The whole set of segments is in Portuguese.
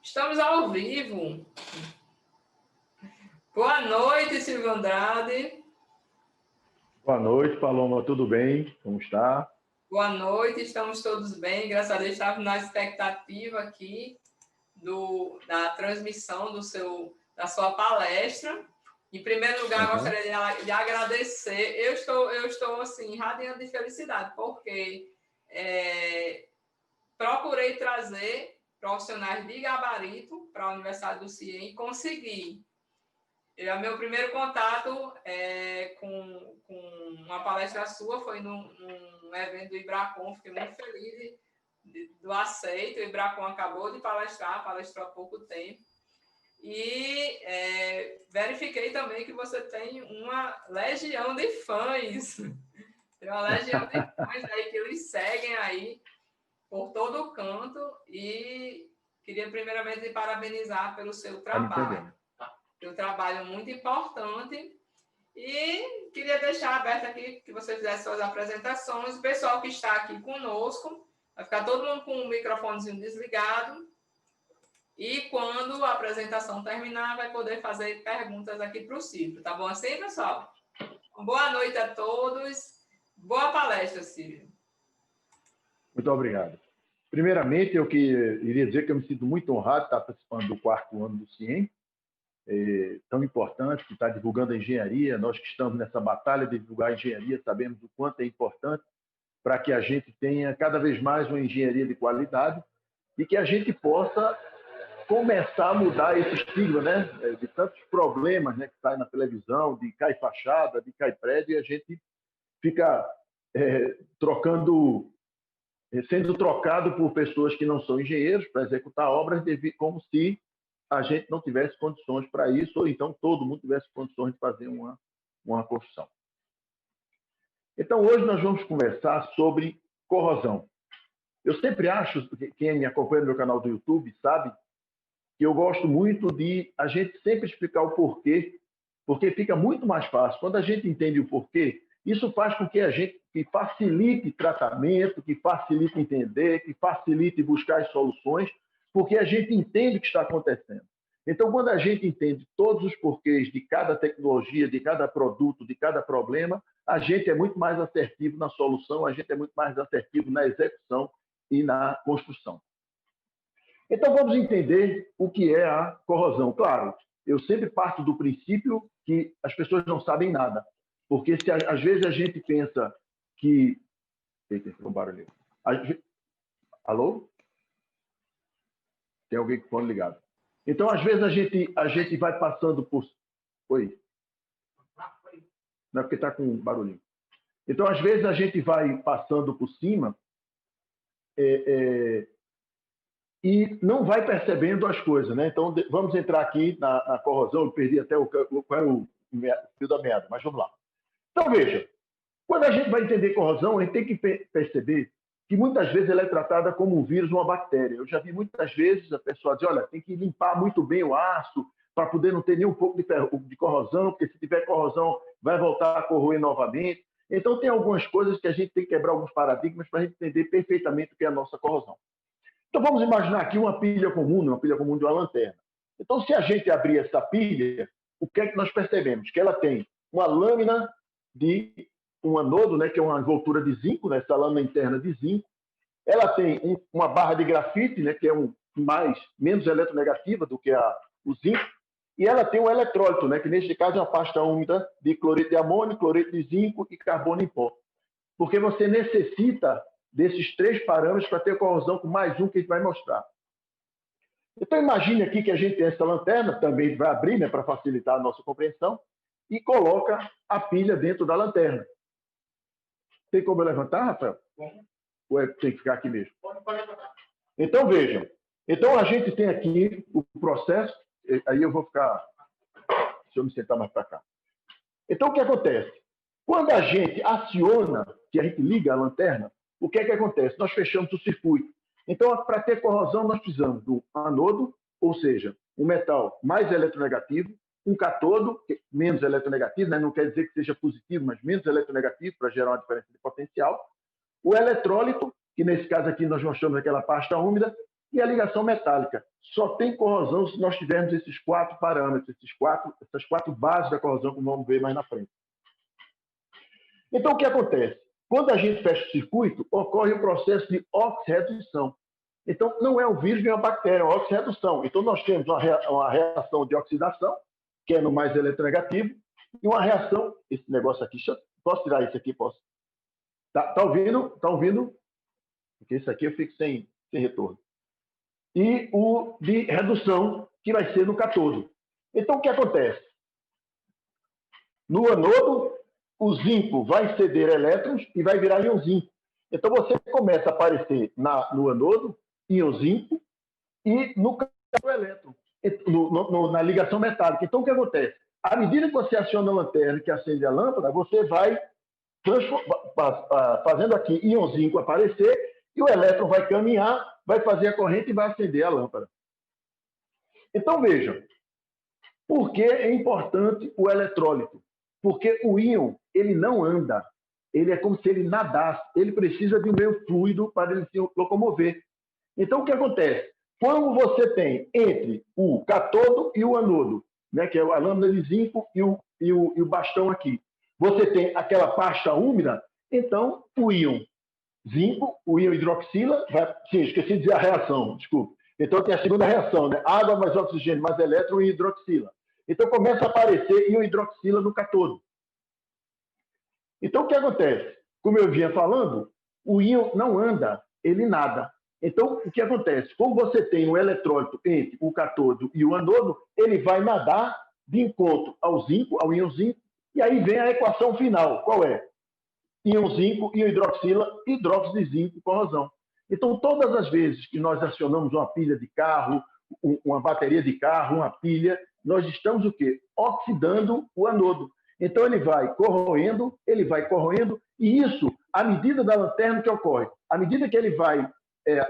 Estamos ao vivo. Boa noite, Silvio Andrade. Boa noite, Paloma. Tudo bem? Como está? Boa noite, estamos todos bem. Graças a Deus, estávamos na expectativa aqui da transmissão da sua palestra. Em primeiro lugar, gostaria de agradecer. Eu estou assim, radiante de felicidade, porque procurei trazer profissionais de gabarito para a Universidade do CIEM e consegui. Meu primeiro contato com uma palestra sua foi num evento do Ibracon. Fiquei muito feliz do aceito. O Ibracon acabou de palestrou há pouco tempo. E verifiquei também que você tem uma legião de fãs. Tem uma legião de fãs aí que eles seguem aí por todo o canto. E queria primeiramente te parabenizar pelo seu trabalho. Um trabalho muito importante e queria deixar aberto aqui que você fizesse suas apresentações. O pessoal que está aqui conosco vai ficar todo mundo com o microfonezinho desligado e quando a apresentação terminar vai poder fazer perguntas aqui para o Silvio. Tá bom assim, pessoal? Boa noite a todos. Boa palestra, Silvio. Muito obrigado. Primeiramente, eu iria dizer que eu me sinto muito honrado de estar participando do 4º ano do CIEM. Tão importante, que está divulgando a engenharia. Nós que estamos nessa batalha de divulgar a engenharia sabemos o quanto é importante para que a gente tenha cada vez mais uma engenharia de qualidade e que a gente possa começar a mudar esse estigma, né, de tantos problemas, né, que saem na televisão, de cai fachada, de cai prédio, e a gente fica sendo trocado por pessoas que não são engenheiros para executar obras como se a gente não tivesse condições para isso, ou então todo mundo tivesse condições de fazer uma construção. Então, hoje nós vamos conversar sobre corrosão. Eu sempre acho, quem me acompanha no meu canal do YouTube sabe, que eu gosto muito de a gente sempre explicar o porquê, porque fica muito mais fácil. Quando a gente entende o porquê, isso faz com que a gente facilite tratamento, que facilite entender, que facilite buscar as soluções, porque a gente entende o que está acontecendo. Então, quando a gente entende todos os porquês de cada tecnologia, de cada produto, de cada problema, a gente é muito mais assertivo na solução, a gente é muito mais assertivo na execução e na construção. Então, vamos entender o que é a corrosão. Claro, eu sempre parto do princípio que as pessoas não sabem nada, porque às vezes a gente pensa que... Eita, ficou um barulho. Alô? Tem alguém com o fone ligado. Então, às vezes, a gente vai passando por... Oi? Não é porque está com barulhinho. Então, às vezes, a gente vai passando por cima e não vai percebendo as coisas, né? Então, vamos entrar aqui na corrosão. Eu perdi até o fio da meada, mas vamos lá. Então, veja. Quando a gente vai entender corrosão, a gente tem que perceber que muitas vezes ela é tratada como um vírus ou uma bactéria. Eu já vi muitas vezes a pessoa dizer, olha, tem que limpar muito bem o aço para poder não ter nem um pouco de corrosão, porque se tiver corrosão vai voltar a corroer novamente. Então tem algumas coisas que a gente tem que quebrar alguns paradigmas para a gente entender perfeitamente o que é a nossa corrosão. Então vamos imaginar aqui uma pilha comum de uma lanterna. Então se a gente abrir essa pilha, o que é que nós percebemos? Que ela tem uma lâmina de um anodo, né, que é uma envoltura de zinco, né, essa lâmina interna de zinco. Ela tem uma barra de grafite, né, que é menos eletronegativa do que o zinco. E ela tem um eletrólito, né, que neste caso é uma pasta úmida de cloreto de amônio, cloreto de zinco e carbono em pó. Porque você necessita desses 3 parâmetros para ter corrosão com mais um que a gente vai mostrar. Então imagine aqui que a gente tem essa lanterna, também vai abrir, né, para facilitar a nossa compreensão, e coloca a pilha dentro da lanterna. Tem como eu levantar, Rafael? Ou tem que ficar aqui mesmo? Pode levantar. Então, vejam. Então, a gente tem aqui o processo. Aí eu vou ficar... Deixa eu me sentar mais para cá. Então, o que acontece? Quando a gente aciona, que a gente liga a lanterna, o que é que acontece? Nós fechamos o circuito. Então, para ter corrosão, nós precisamos do anodo, ou seja, um metal mais eletronegativo, um catodo, menos eletronegativo, né? Não quer dizer que seja positivo, mas menos eletronegativo, para gerar uma diferença de potencial. O eletrólito, que nesse caso aqui nós mostramos aquela pasta úmida, E a ligação metálica só tem corrosão se nós tivermos esses 4 parâmetros, essas 4 bases da corrosão, como vamos ver mais na frente. Então, o que acontece? Quando a gente fecha o circuito, ocorre o processo de oxirredução. Então, não é um vírus nem uma bactéria, é uma oxirredução. Então, nós temos uma reação de oxidação, que é no mais eletronegativo, e uma reação, esse negócio aqui, posso tirar isso aqui? Posso? Tá ouvindo? Tá ouvindo? Porque isso aqui eu fico sem retorno. E o de redução, que vai ser no cátodo. Então, o que acontece? No anodo, o zinco vai ceder elétrons e vai virar íon zinco. Então, você começa a aparecer no anodo, íon zinco, e no cátodo elétron, na ligação metálica. Então, o que acontece? À medida que você aciona a lanterna, que acende a lâmpada, você vai fazendo aqui íon zinco aparecer, e o elétron vai caminhar, vai fazer a corrente e vai acender a lâmpada. Então, vejam, por que é importante o eletrólito? Porque o íon, ele não anda, ele é como se ele nadasse, ele precisa de um meio fluido para ele se locomover. Então, o que acontece? Quando você tem entre o cátodo e o anodo, né, que é a lâmina de zinco e o bastão aqui, você tem aquela pasta úmida, então o íon zinco, o íon hidroxila, sim, esqueci de dizer a reação, desculpe. Então tem a segunda reação, né? Água mais oxigênio mais elétron e hidroxila. Então começa a aparecer íon hidroxila no cátodo. Então o que acontece? Como eu vinha falando, o íon não anda, ele nada. Então o que acontece? Como você tem um eletrólito entre o cátodo e o anodo, ele vai nadar de encontro ao zinco, ao íon zinco, e aí vem a equação final. Qual é? Íon zinco, íon hidroxila, hidróxido de zinco, corrosão. Então, todas as vezes que nós acionamos uma pilha de carro, uma bateria de carro, uma pilha, nós estamos o quê? Oxidando o anodo. Então, ele vai corroendo, e isso, à medida da lanterna que ocorre, à medida que ele vai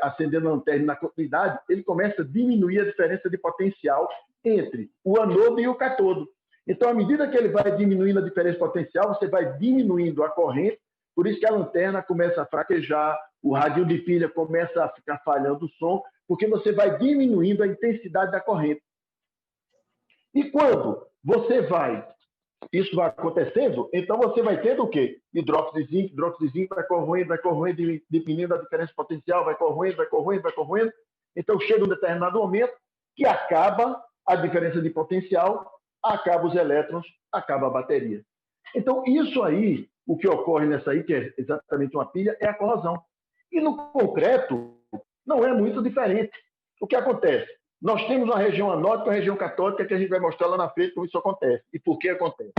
acendendo a lanterna na continuidade, ele começa a diminuir a diferença de potencial entre o anodo e o cátodo. Então, à medida que ele vai diminuindo a diferença de potencial, você vai diminuindo a corrente, por isso que a lanterna começa a fraquejar, o radinho de pilha começa a ficar falhando o som, porque você vai diminuindo a intensidade da corrente. E quando isso vai acontecendo, então você vai tendo o quê? Hidróxido de zinco vai corroendo, diminuindo a diferença de potencial, vai corroendo. Então chega um determinado momento que acaba a diferença de potencial, acaba os elétrons, acaba a bateria. Então, isso aí, o que ocorre nessa aí, que é exatamente uma pilha, é a corrosão. E no concreto, não é muito diferente. O que acontece? Nós temos uma região anódica e uma região catódica que a gente vai mostrar lá na frente como isso acontece e por que acontece.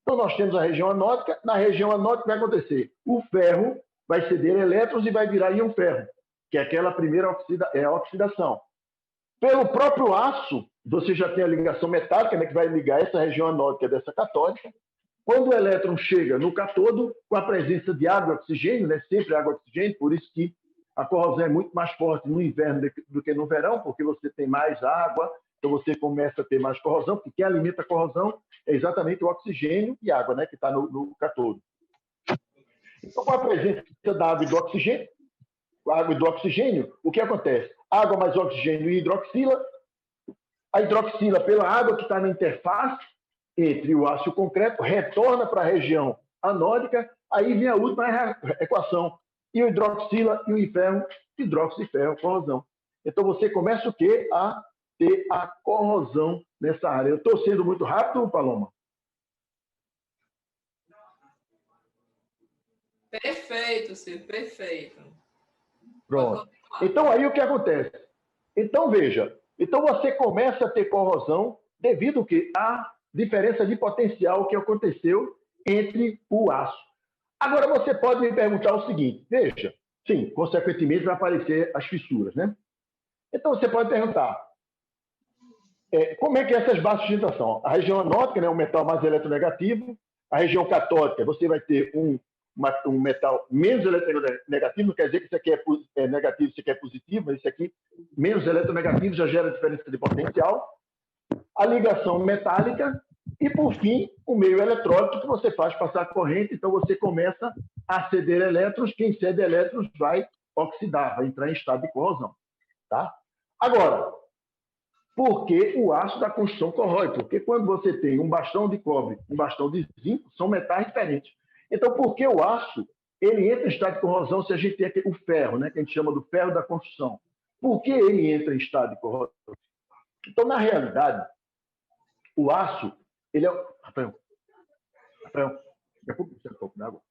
Então, nós temos a região anódica. Na região anódica vai acontecer o ferro vai ceder elétrons e vai virar íon ferro, que é aquela primeira oxidação. Pelo próprio aço, você já tem a ligação metálica, né, que vai ligar essa região anódica dessa catódica. Quando o elétron chega no cátodo, com a presença de água e oxigênio, né, sempre água e oxigênio, por isso que a corrosão é muito mais forte no inverno do que no verão, porque você tem mais água, então você começa a ter mais corrosão, porque quem alimenta a corrosão é exatamente o oxigênio e água, né, que está no cátodo. Então, com a presença da água e do oxigênio, o que acontece? Água mais oxigênio e hidroxila. A hidroxila, pela água que está na interface entre o aço e o concreto, retorna para a região anódica, aí vem a última equação. E o hidroxila e o ferro, hidróxido de ferro, corrosão. Então, você começa o quê? A ter a corrosão nessa área. Eu estou sendo muito rápido, Paloma? Perfeito, Ciro, perfeito. Pronto. Então, aí o que acontece? Então, veja. Então, você começa a ter corrosão devido à diferença de potencial que aconteceu entre o aço. Agora, você pode me perguntar o seguinte, veja, sim, consequentemente vai aparecer as fissuras, né? Então, você pode perguntar, como é que essas bases de sustentação? A região anódica, né, um metal mais eletronegativo, a região catódica, você vai ter um metal menos eletronegativo, não quer dizer que isso aqui é negativo, isso aqui é positivo, mas isso aqui, menos eletronegativo, já gera diferença de potencial. A ligação metálica e, por fim, o meio eletrólito que você faz passar corrente, então você começa a ceder elétrons, quem cede elétrons vai oxidar, vai entrar em estado de corrosão. Tá? Agora, por que o aço da construção corrói? Porque quando você tem um bastão de cobre, um bastão de zinco, são metais diferentes. Então, por que o aço ele entra em estado de corrosão se a gente tem o ferro, né, que a gente chama do ferro da construção? Por que ele entra em estado de corrosão? Então, na realidade, o aço, ele é... Rafael, daqui a pouco você um pouco d'água.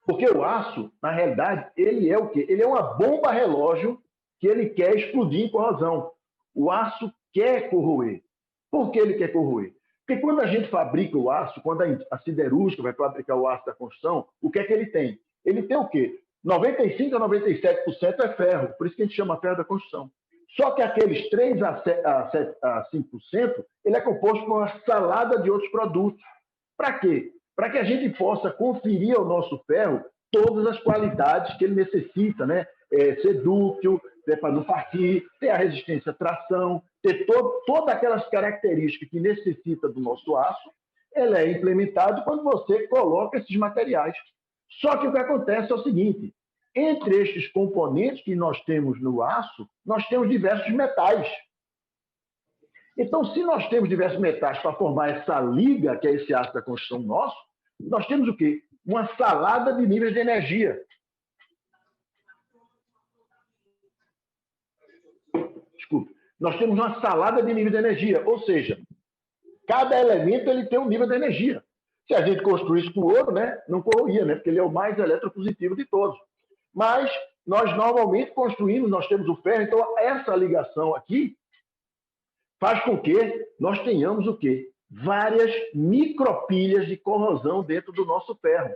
Porque o aço, na realidade, ele é o quê? Ele é uma bomba relógio que ele quer explodir em corrosão. O aço quer corroer. Por que ele quer corroer? Porque quando a gente fabrica o aço, quando a siderúrgica vai fabricar o aço da construção, o que é que ele tem? Ele tem o quê? 95% a 97% é ferro, por isso que a gente chama ferro da construção. Só que aqueles 3% a 5%, ele é composto por uma salada de outros produtos. Para quê? Para que a gente possa conferir ao nosso ferro todas as qualidades que ele necessita, né? Ser dúctil, para não partir, ter a resistência à tração, ter todas aquelas características que necessita do nosso aço, ele é implementado quando você coloca esses materiais. Só que o que acontece é o seguinte, entre estes componentes que nós temos no aço, nós temos diversos metais. Então, se nós temos diversos metais para formar essa liga, que é esse aço da construção nosso, nós temos o quê? Uma salada de níveis de energia. Desculpe. Nós temos uma salada de níveis de energia, ou seja, cada elemento ele tem um nível de energia. Se a gente construísse com ouro, né, não corroía, né, porque ele é o mais eletropositivo de todos. Mas nós normalmente construímos, nós temos o ferro, então essa ligação aqui faz com que nós tenhamos o quê? Várias micropilhas de corrosão dentro do nosso ferro.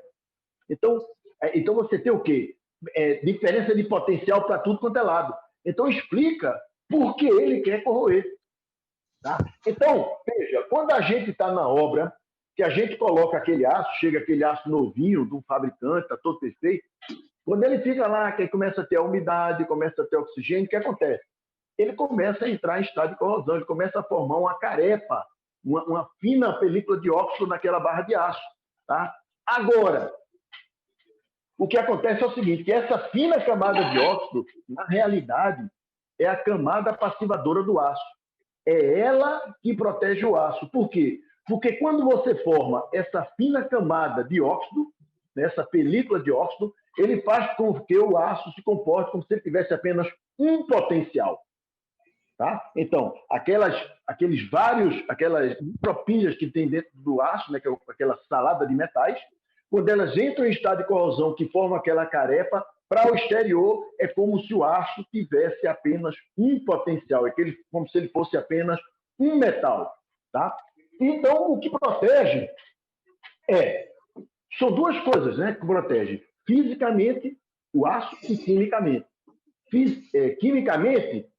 Então você tem o quê? Diferença de potencial para tudo quanto é lado. Então explica por que ele quer corroer. Tá? Então, veja, quando a gente está na obra, que a gente coloca aquele aço, chega aquele aço novinho de um fabricante, está todo perfeito, quando ele fica lá, que aí começa a ter a umidade, começa a ter oxigênio, o que acontece? Ele começa a entrar em estado de corrosão, ele começa a formar uma carepa, uma fina película de óxido naquela barra de aço. Tá? Agora, o que acontece é o seguinte, que essa fina camada de óxido, na realidade, é a camada passivadora do aço. É ela que protege o aço. Por quê? Porque quando você forma essa fina camada de óxido, essa película de óxido, ele faz com que o aço se comporte como se ele tivesse apenas um potencial. Tá? Então, aquelas micropilhas que tem dentro do aço, né, que é aquela salada de metais, quando elas entram em estado de corrosão, que forma aquela carepa, para o exterior é como se o aço tivesse apenas um potencial, como se ele fosse apenas um metal. Tá? Então, o que protege são duas coisas, né, que protegem. Fisicamente, o aço, e quimicamente. Quimicamente,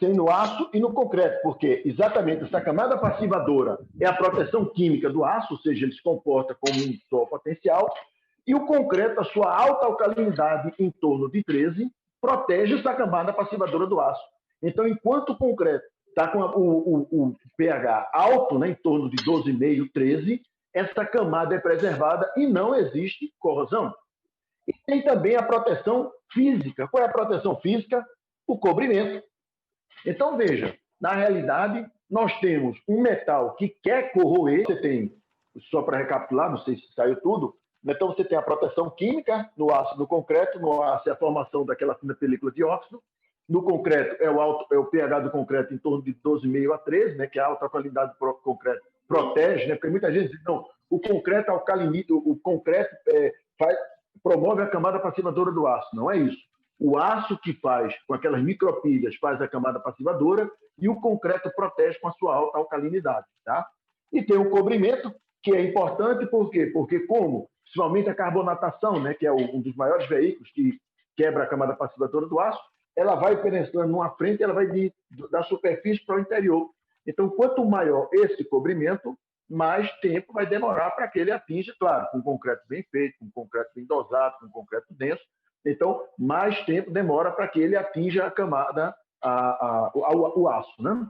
tem no aço e no concreto, porque exatamente essa camada passivadora é a proteção química do aço, ou seja, ele se comporta como um só potencial, e o concreto, a sua alta alcalinidade em torno de 13, protege essa camada passivadora do aço. Então, enquanto o concreto está com o pH alto, né, em torno de 12,5, 13, essa camada é preservada e não existe corrosão. E tem também a proteção física. Qual é a proteção física? O cobrimento. Então, veja, na realidade, nós temos um metal que quer corroer, você tem, só para recapitular, não sei se saiu tudo, então você tem a proteção química no aço, no concreto, no aço é a formação daquela fina película de óxido, no concreto é o pH do concreto em torno de 12,5 a 13, né, que a alta qualidade do concreto protege, né, porque muita gente diz, não, o concreto alcaliniza, o concreto promove a camada passivadora do aço, não é isso. O aço que faz, com aquelas micropilhas, faz a camada passivadora e o concreto protege com a sua alta alcalinidade. Tá? E tem o cobrimento, que é importante, por quê? Porque como, principalmente a carbonatação, né, que é um dos maiores veículos que quebra a camada passivadora do aço, ela vai penetrando numa frente, ela vai da superfície para o interior. Então, quanto maior esse cobrimento, mais tempo vai demorar para que ele atinja, claro, com concreto bem feito, com concreto bem dosado, com concreto denso. Então, mais tempo demora para que ele atinja a camada, o aço. Né?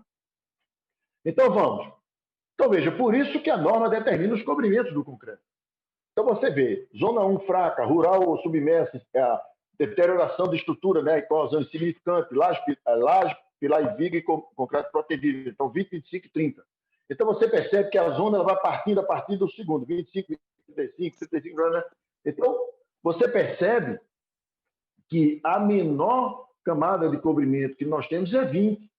Então, vamos. Então, veja, por isso que a norma determina os cobrimentos do concreto. Então, você vê, zona 1 fraca, rural ou submersa, a deterioração da estrutura, né, corrosão insignificante, laje pilar e viga e concreto protegido. Então, 20, 25 e 30. Então, você percebe que a zona ela vai partindo a partir do segundo, 25, 35, 35, né? Então, você percebe que a menor camada de cobrimento que nós temos é 20.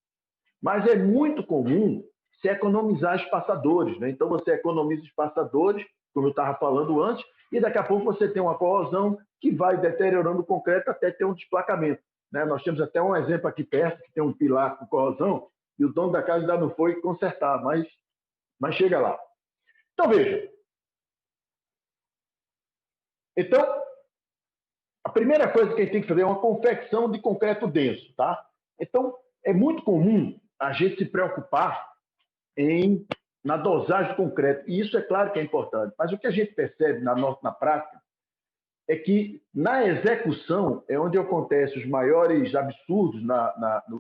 Mas é muito comum se economizar espaçadores, né? Então, você economiza espaçadores, como eu estava falando antes, e daqui a pouco você tem uma corrosão que vai deteriorando o concreto até ter um desplacamento, né? Nós temos até um exemplo aqui perto, que tem um pilar com corrosão, e o dono da casa ainda não foi consertar, mas chega lá. Então, veja. Então, a primeira coisa que a gente tem que fazer é uma confecção de concreto denso, tá? Então, é muito comum a gente se preocupar na dosagem do concreto, e isso é claro que é importante, mas o que a gente percebe na prática é que na execução é onde acontecem os maiores absurdos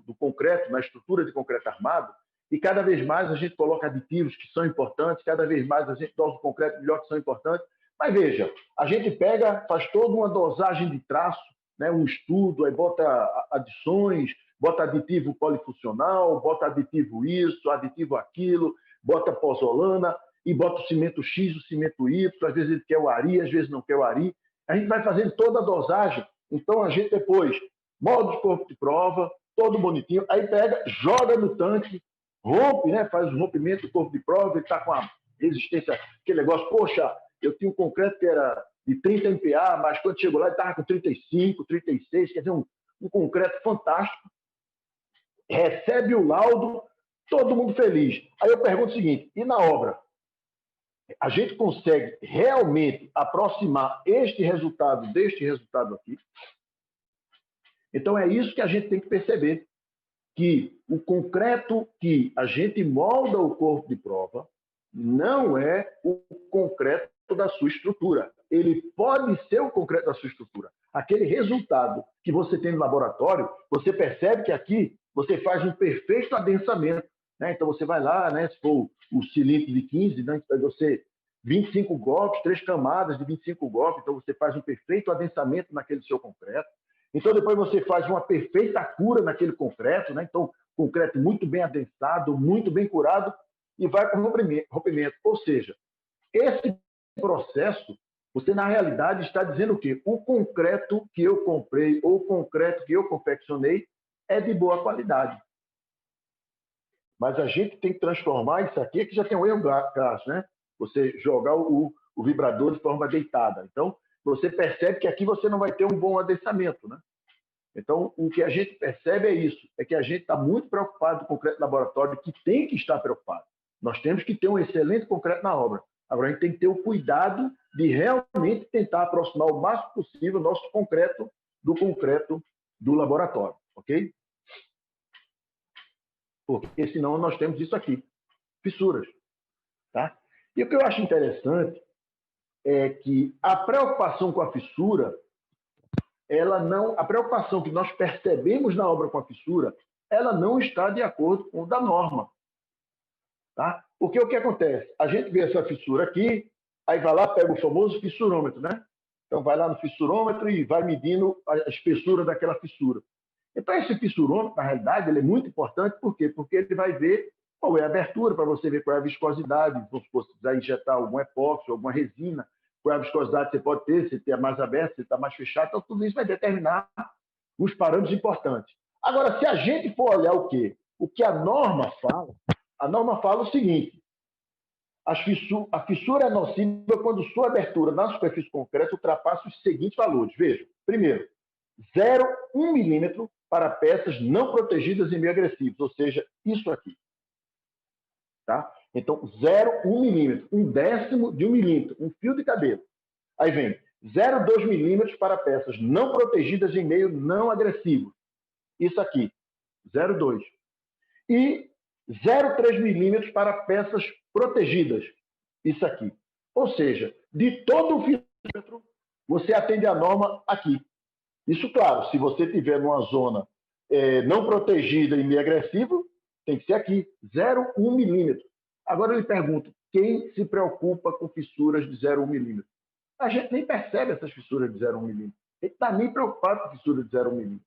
do concreto, na estrutura de concreto armado, e cada vez mais a gente coloca aditivos que são importantes, cada vez mais a gente dosa o concreto melhor que são importantes. Mas veja, a gente pega, faz toda uma dosagem de traço, né, um estudo, aí bota adições, bota aditivo polifuncional, bota aditivo isso, aditivo aquilo, bota pozolana e bota o cimento X, o cimento Y, às vezes ele quer o ari, às vezes não quer o ari. A gente vai fazendo toda a dosagem, então a gente depois molda o corpo de prova, todo bonitinho, aí pega, joga no tanque, rompe, né, faz o rompimento do corpo de prova, ele está com a resistência, aquele negócio, poxa, eu tinha um concreto que era de 30 MPa, mas quando chegou lá ele estava com 35, 36, quer dizer, um concreto fantástico, recebe o laudo, todo mundo feliz. Aí eu pergunto o seguinte, e na obra? A gente consegue realmente aproximar este resultado deste resultado aqui? Então, é isso que a gente tem que perceber, que o concreto que a gente molda o corpo de prova não é o concreto da sua estrutura. Ele pode ser o concreto da sua estrutura. Aquele resultado que você tem no laboratório, você percebe que aqui você faz um perfeito adensamento, né? Então, você vai lá, né? Se for o cilindro de 15, né? Você 25 golpes, 3 camadas de 25 golpes, então você faz um perfeito adensamento naquele seu concreto. Então, depois você faz uma perfeita cura naquele concreto, né? Então, concreto muito bem adensado, muito bem curado, e vai para o rompimento. Ou seja, esse processo, você, na realidade, está dizendo o quê? O concreto que eu comprei ou o concreto que eu confeccionei é de boa qualidade. Mas a gente tem que transformar isso aqui, que já tem um erro crasso, né? Você jogar o vibrador de forma deitada. Então, você percebe que aqui você não vai ter um bom adensamento, né? Então, o que a gente percebe é isso, é que a gente está muito preocupado com o concreto laboratório, que tem que estar preocupado. Nós temos que ter um excelente concreto na obra. Agora, a gente tem que ter o cuidado de realmente tentar aproximar o máximo possível o nosso concreto do laboratório, ok? Porque senão nós temos isso aqui, fissuras, tá? E o que eu acho interessante é que a preocupação com a fissura, a preocupação que nós percebemos na obra com a fissura, ela não está de acordo com o da norma. Tá? Porque o que acontece? A gente vê essa fissura aqui, aí vai lá, pega o famoso fissurômetro, né? Então vai lá no fissurômetro e vai medindo a espessura daquela fissura. Então esse fissurômetro, na realidade, ele é muito importante, por quê? Porque ele vai ver qual é a abertura, para você ver qual é a viscosidade, vamos supor, se precisar injetar algum epóxi, alguma resina, qual é a viscosidade que você pode ter, se está mais aberto, se está mais fechado, então tudo isso vai determinar os parâmetros importantes. Agora, se a gente for olhar o quê? O que a norma fala o seguinte, a fissura é nociva quando sua abertura na superfície concreta ultrapassa os seguintes valores. Veja, primeiro, 0,1 milímetro para peças não protegidas em meio agressivos, ou seja, isso aqui. Tá? Então, 0,1 milímetro, 1/10 de 1 milímetro, um fio de cabelo. Aí vem 0,2 milímetros para peças não protegidas em meio não agressivo. Isso aqui, 0,2. E 0,3 milímetros para peças protegidas. Isso aqui. Ou seja, de todo o filtro, você atende a norma aqui. Isso, claro, se você tiver numa zona não protegida e meio agressivo, tem que ser aqui, 0,1 milímetro. Agora eu lhe pergunto, quem se preocupa com fissuras de 0,1 milímetro? A gente nem percebe essas fissuras de 0,1 milímetro. Ele está nem preocupado com fissuras de 0,1 milímetro.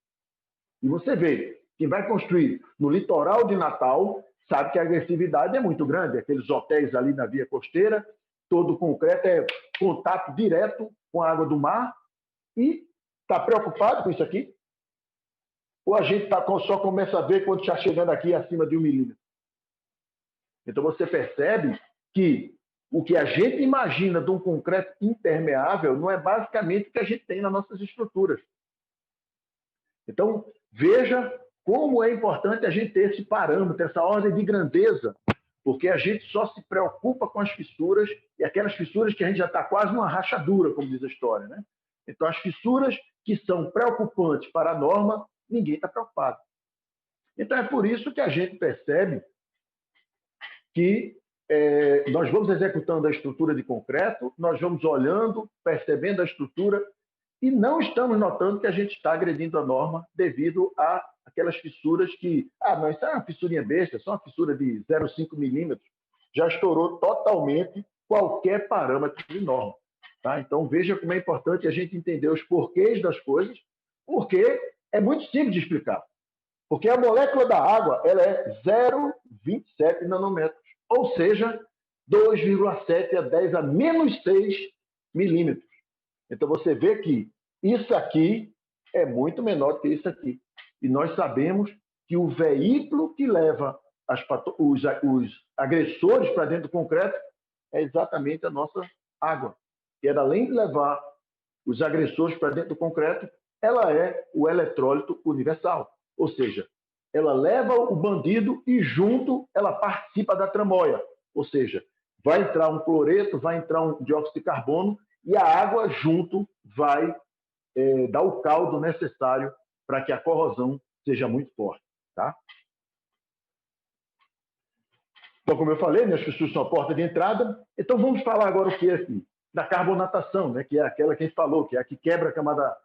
E você vê Quem vai construir no litoral de Natal sabe que a agressividade é muito grande. Aqueles hotéis ali na via costeira, todo o concreto é contato direto com a água do mar. E está preocupado com isso aqui? Ou a gente só começa a ver quando está chegando aqui acima de 1 milímetro? Então você percebe que o que a gente imagina de um concreto impermeável não é basicamente o que a gente tem nas nossas estruturas. Então, veja como é importante a gente ter esse parâmetro, essa ordem de grandeza, porque a gente só se preocupa com as fissuras, e aquelas fissuras que a gente já está quase numa rachadura, como diz a história, né? Então, as fissuras que são preocupantes para a norma, ninguém está preocupado. Então, é por isso que a gente percebe que nós vamos executando a estrutura de concreto, nós vamos olhando, percebendo a estrutura, e não estamos notando que a gente está agredindo a norma devido a aquelas fissuras que, não, isso é uma fissurinha besta, só uma fissura de 0,5 milímetros, já estourou totalmente qualquer parâmetro de norma. Tá? Então, veja como é importante a gente entender os porquês das coisas, porque é muito simples de explicar. Porque a molécula da água ela é 0,27 nanômetros, ou seja, 2,7 a 10 a menos 6 milímetros. Então, você vê que isso aqui é muito menor do que isso aqui. E nós sabemos que o veículo que leva os agressores para dentro do concreto é exatamente a nossa água. E ela, além de levar os agressores para dentro do concreto, ela é o eletrólito universal. Ou seja, ela leva o bandido e junto ela participa da tramóia. Ou seja, vai entrar um cloreto, vai entrar um dióxido de carbono e a água junto vai dar o caldo necessário para que a corrosão seja muito forte. Tá? Então, como eu falei, as fissuras são a porta de entrada. Então, vamos falar agora o que é aqui? Da carbonatação, né? Que é aquela que a gente falou, que é a que quebra a camada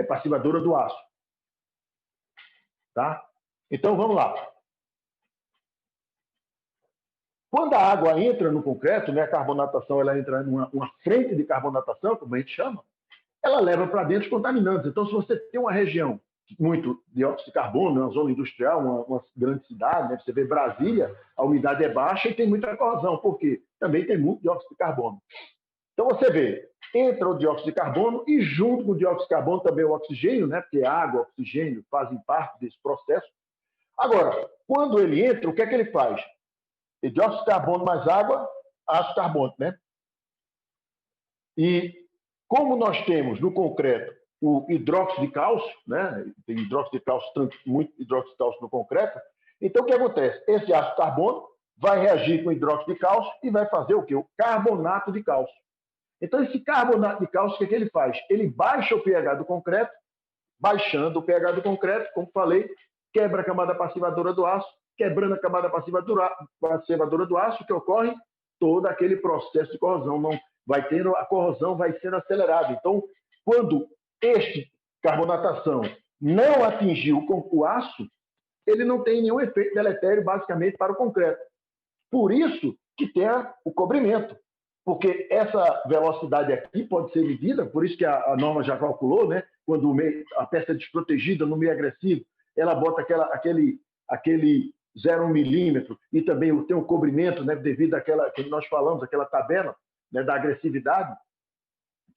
passivadora do aço. Tá? Então, vamos lá. Quando a água entra no concreto, né, a carbonatação ela entra em uma frente de carbonatação, como a gente chama, ela leva para dentro os contaminantes. Então, se você tem uma região muito dióxido de carbono, uma zona industrial, uma grande cidade, né, você vê Brasília, a umidade é baixa e tem muita corrosão, porque também tem muito dióxido de carbono. Então, você vê, entra o dióxido de carbono e junto com o dióxido de carbono também o oxigênio, né, porque água e oxigênio fazem parte desse processo. Agora, quando ele entra, o que é que ele faz? E dióxido de carbono mais água, ácido carbônico, né? E como nós temos no concreto o hidróxido de cálcio, né? Tem hidróxido de cálcio, muito hidróxido de cálcio no concreto, então o que acontece? Esse ácido carbono vai reagir com hidróxido de cálcio e vai fazer o quê? O carbonato de cálcio. Então, esse carbonato de cálcio, o que ele faz? Ele baixa o pH do concreto, baixando o pH do concreto, como falei, quebra a camada passivadora do aço, quebrando a camada passivadora do aço, que ocorre todo aquele processo de corrosão. Não vai tendo, a corrosão vai sendo acelerada. Então, quando este carbonatação não atingiu o aço, ele não tem nenhum efeito deletério, basicamente, para o concreto. Por isso que tem o cobrimento. Porque essa velocidade aqui pode ser medida, por isso que a norma já calculou, né? Quando a peça é desprotegida no meio agressivo, ela bota aquele 0,1 milímetro e também tem o cobrimento, né, devido àquela que nós falamos, aquela tabela, né, da agressividade,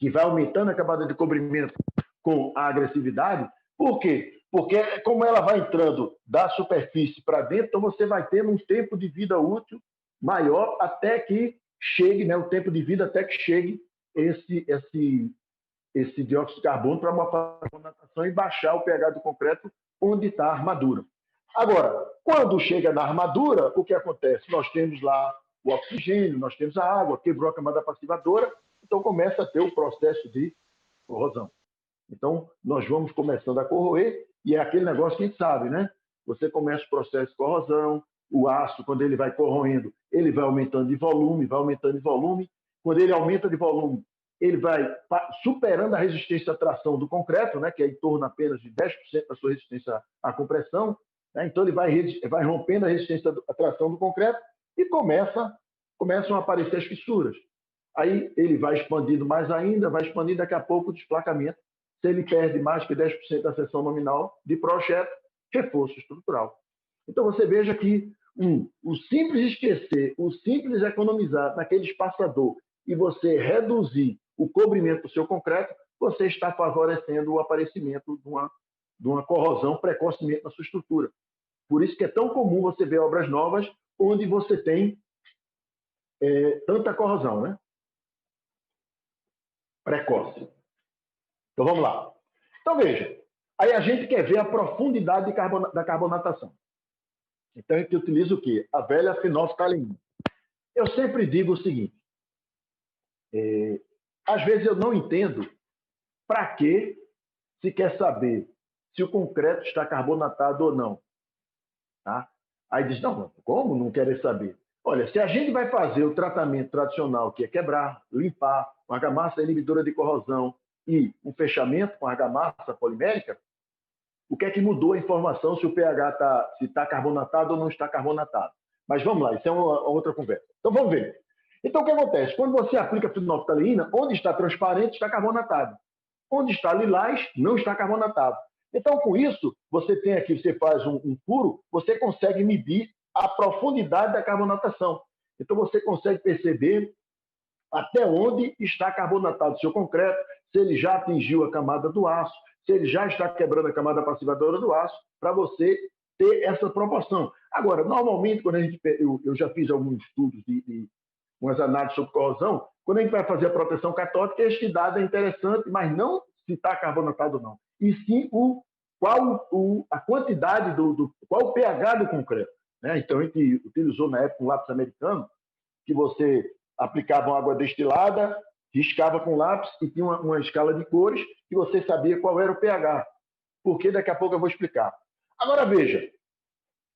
que vai aumentando a camada de cobrimento com a agressividade. Por quê? Porque como ela vai entrando da superfície para dentro, então você vai tendo um tempo de vida útil maior até que chegue, né, o tempo de vida até que chegue esse dióxido de carbono para uma carbonatação e baixar o pH do concreto onde está a armadura. Agora, quando chega na armadura, o que acontece? Nós temos lá o oxigênio, nós temos a água, quebrou a camada passivadora, então começa a ter o processo de corrosão. Então, nós vamos começando a corroer, e é aquele negócio que a gente sabe, né? Você começa o processo de corrosão, o aço, quando ele vai corroendo, ele vai aumentando de volume, vai aumentando de volume. Quando ele aumenta de volume, ele vai superando a resistência à tração do concreto, né, que é em torno apenas de 10% da sua resistência à compressão. Né? Então, ele vai rompendo a resistência à tração do concreto e começam a aparecer as fissuras. Aí ele vai expandindo mais ainda, vai expandindo daqui a pouco o desplacamento. Se ele perde mais que 10% da seção nominal de projeto, reforço estrutural. Então, você veja que o simples esquecer, o simples economizar naquele espaçador e você reduzir o cobrimento do seu concreto, você está favorecendo o aparecimento de uma corrosão precocemente na sua estrutura. Por isso que é tão comum você ver obras novas onde você tem tanta corrosão, né? Precoce. Então, vamos lá. Então, veja. Aí a gente quer ver a profundidade da carbonatação. Então, a gente utiliza o quê? A velha fenolftaleína. Eu sempre digo o seguinte. Às vezes eu não entendo para que se quer saber se o concreto está carbonatado ou não. Tá? Aí diz, não, como não querer saber? Olha, se a gente vai fazer o tratamento tradicional, que é quebrar, limpar, com argamassa inibidora de corrosão e um fechamento com argamassa polimérica, o que é que mudou a informação se o pH está carbonatado ou não está carbonatado? Mas vamos lá, isso é uma outra conversa. Então vamos ver. Então o que acontece? Quando você aplica fenolftaleína, onde está transparente está carbonatado. Onde está lilás, não está carbonatado. Então, com isso, você tem aqui, você faz um furo, você consegue medir a profundidade da carbonatação. Então, você consegue perceber até onde está carbonatado o seu concreto, se ele já atingiu a camada do aço, se ele já está quebrando a camada passivadora do aço, para você ter essa proporção. Agora, normalmente, quando eu já fiz alguns estudos de umas análises sobre corrosão, quando a gente vai fazer a proteção catódica, este dado é interessante, mas não se está carbonatado ou não, e sim a quantidade qual o pH do concreto. Né? Então, a gente utilizou na época um lápis americano, que você aplicava uma água destilada, riscava com lápis e tinha uma escala de cores que você sabia qual era o pH. Porque daqui a pouco eu vou explicar. Agora, veja,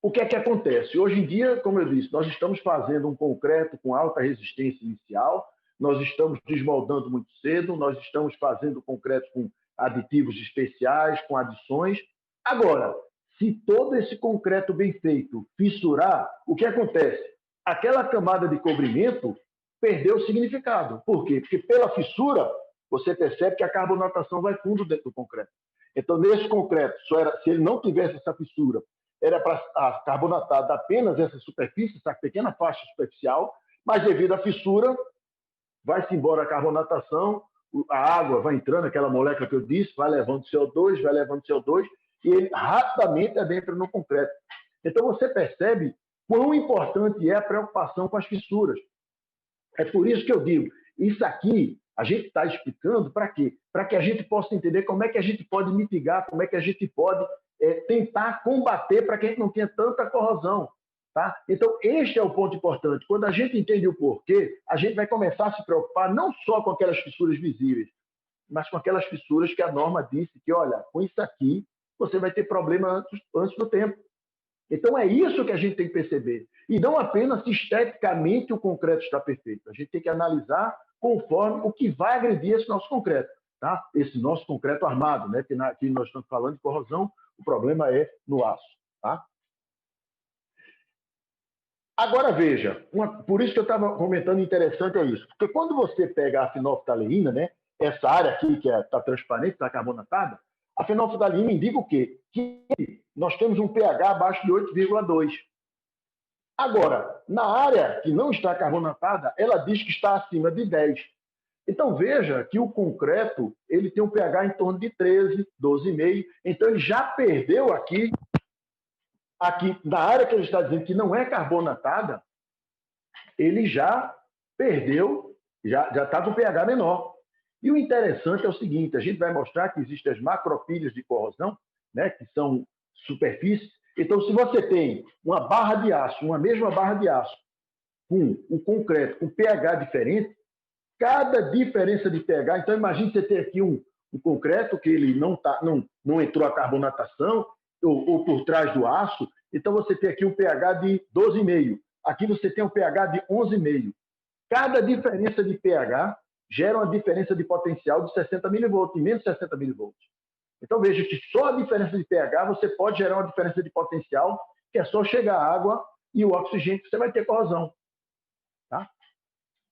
o que é que acontece? Hoje em dia, como eu disse, nós estamos fazendo um concreto com alta resistência inicial, nós estamos desmoldando muito cedo, nós estamos fazendo concreto com aditivos especiais, com adições. Agora, se todo esse concreto bem feito fissurar, o que acontece? Aquela camada de cobrimento perdeu o significado. Por quê? Porque pela fissura, você percebe que a carbonatação vai fundo dentro do concreto. Então, nesse concreto, se ele não tivesse essa fissura, era para carbonatar apenas essa superfície, essa pequena faixa superficial, mas devido à fissura, vai-se embora a carbonatação, a água vai entrando, aquela molécula que eu disse, vai levando CO2, e ele rapidamente adentra no concreto. Então, você percebe quão importante é a preocupação com as fissuras. É por isso que eu digo, isso aqui a gente está explicando para quê? Para que a gente possa entender como é que a gente pode mitigar, como é que a gente pode tentar combater para que a gente não tenha tanta corrosão. Tá? Então, este é o ponto importante. Quando a gente entende o porquê, a gente vai começar a se preocupar não só com aquelas fissuras visíveis, mas com aquelas fissuras que a norma disse que, olha, com isso aqui, você vai ter problema antes do tempo. Então, é isso que a gente tem que perceber. E não apenas se esteticamente o concreto está perfeito. A gente tem que analisar conforme o que vai agredir esse nosso concreto. Tá? Esse nosso concreto armado, né? Que nós estamos falando de corrosão, o problema é no aço. Tá? Agora, veja, por isso que eu estava comentando interessante é isso. Porque quando você pega a fenolftaleína, né? Essa área aqui que está transparente, está carbonatada, a fenolftaleína indica o quê? Que nós temos um pH abaixo de 8,2. Agora, na área que não está carbonatada, ela diz que está acima de 10. Então, veja que o concreto ele tem um pH em torno de 13, 12,5. Então, ele já perdeu aqui, na área que ele está dizendo que não é carbonatada, ele já perdeu, já está com pH menor. E o interessante é o seguinte, a gente vai mostrar que existem as macropilhas de corrosão, né, que são superfícies. Então, se você tem uma barra de aço, uma mesma barra de aço, com o concreto com pH diferente, cada diferença de pH, então imagine você ter aqui um concreto que ele não entrou a carbonatação, ou por trás do aço, então você tem aqui um pH de 12,5. Aqui você tem um pH de 11,5. Cada diferença de pH gera uma diferença de potencial de 60 milivolts, menos 60 milivolts. Então, veja que só a diferença de pH você pode gerar uma diferença de potencial, que é só chegar a água e o oxigênio que você vai ter corrosão. Tá?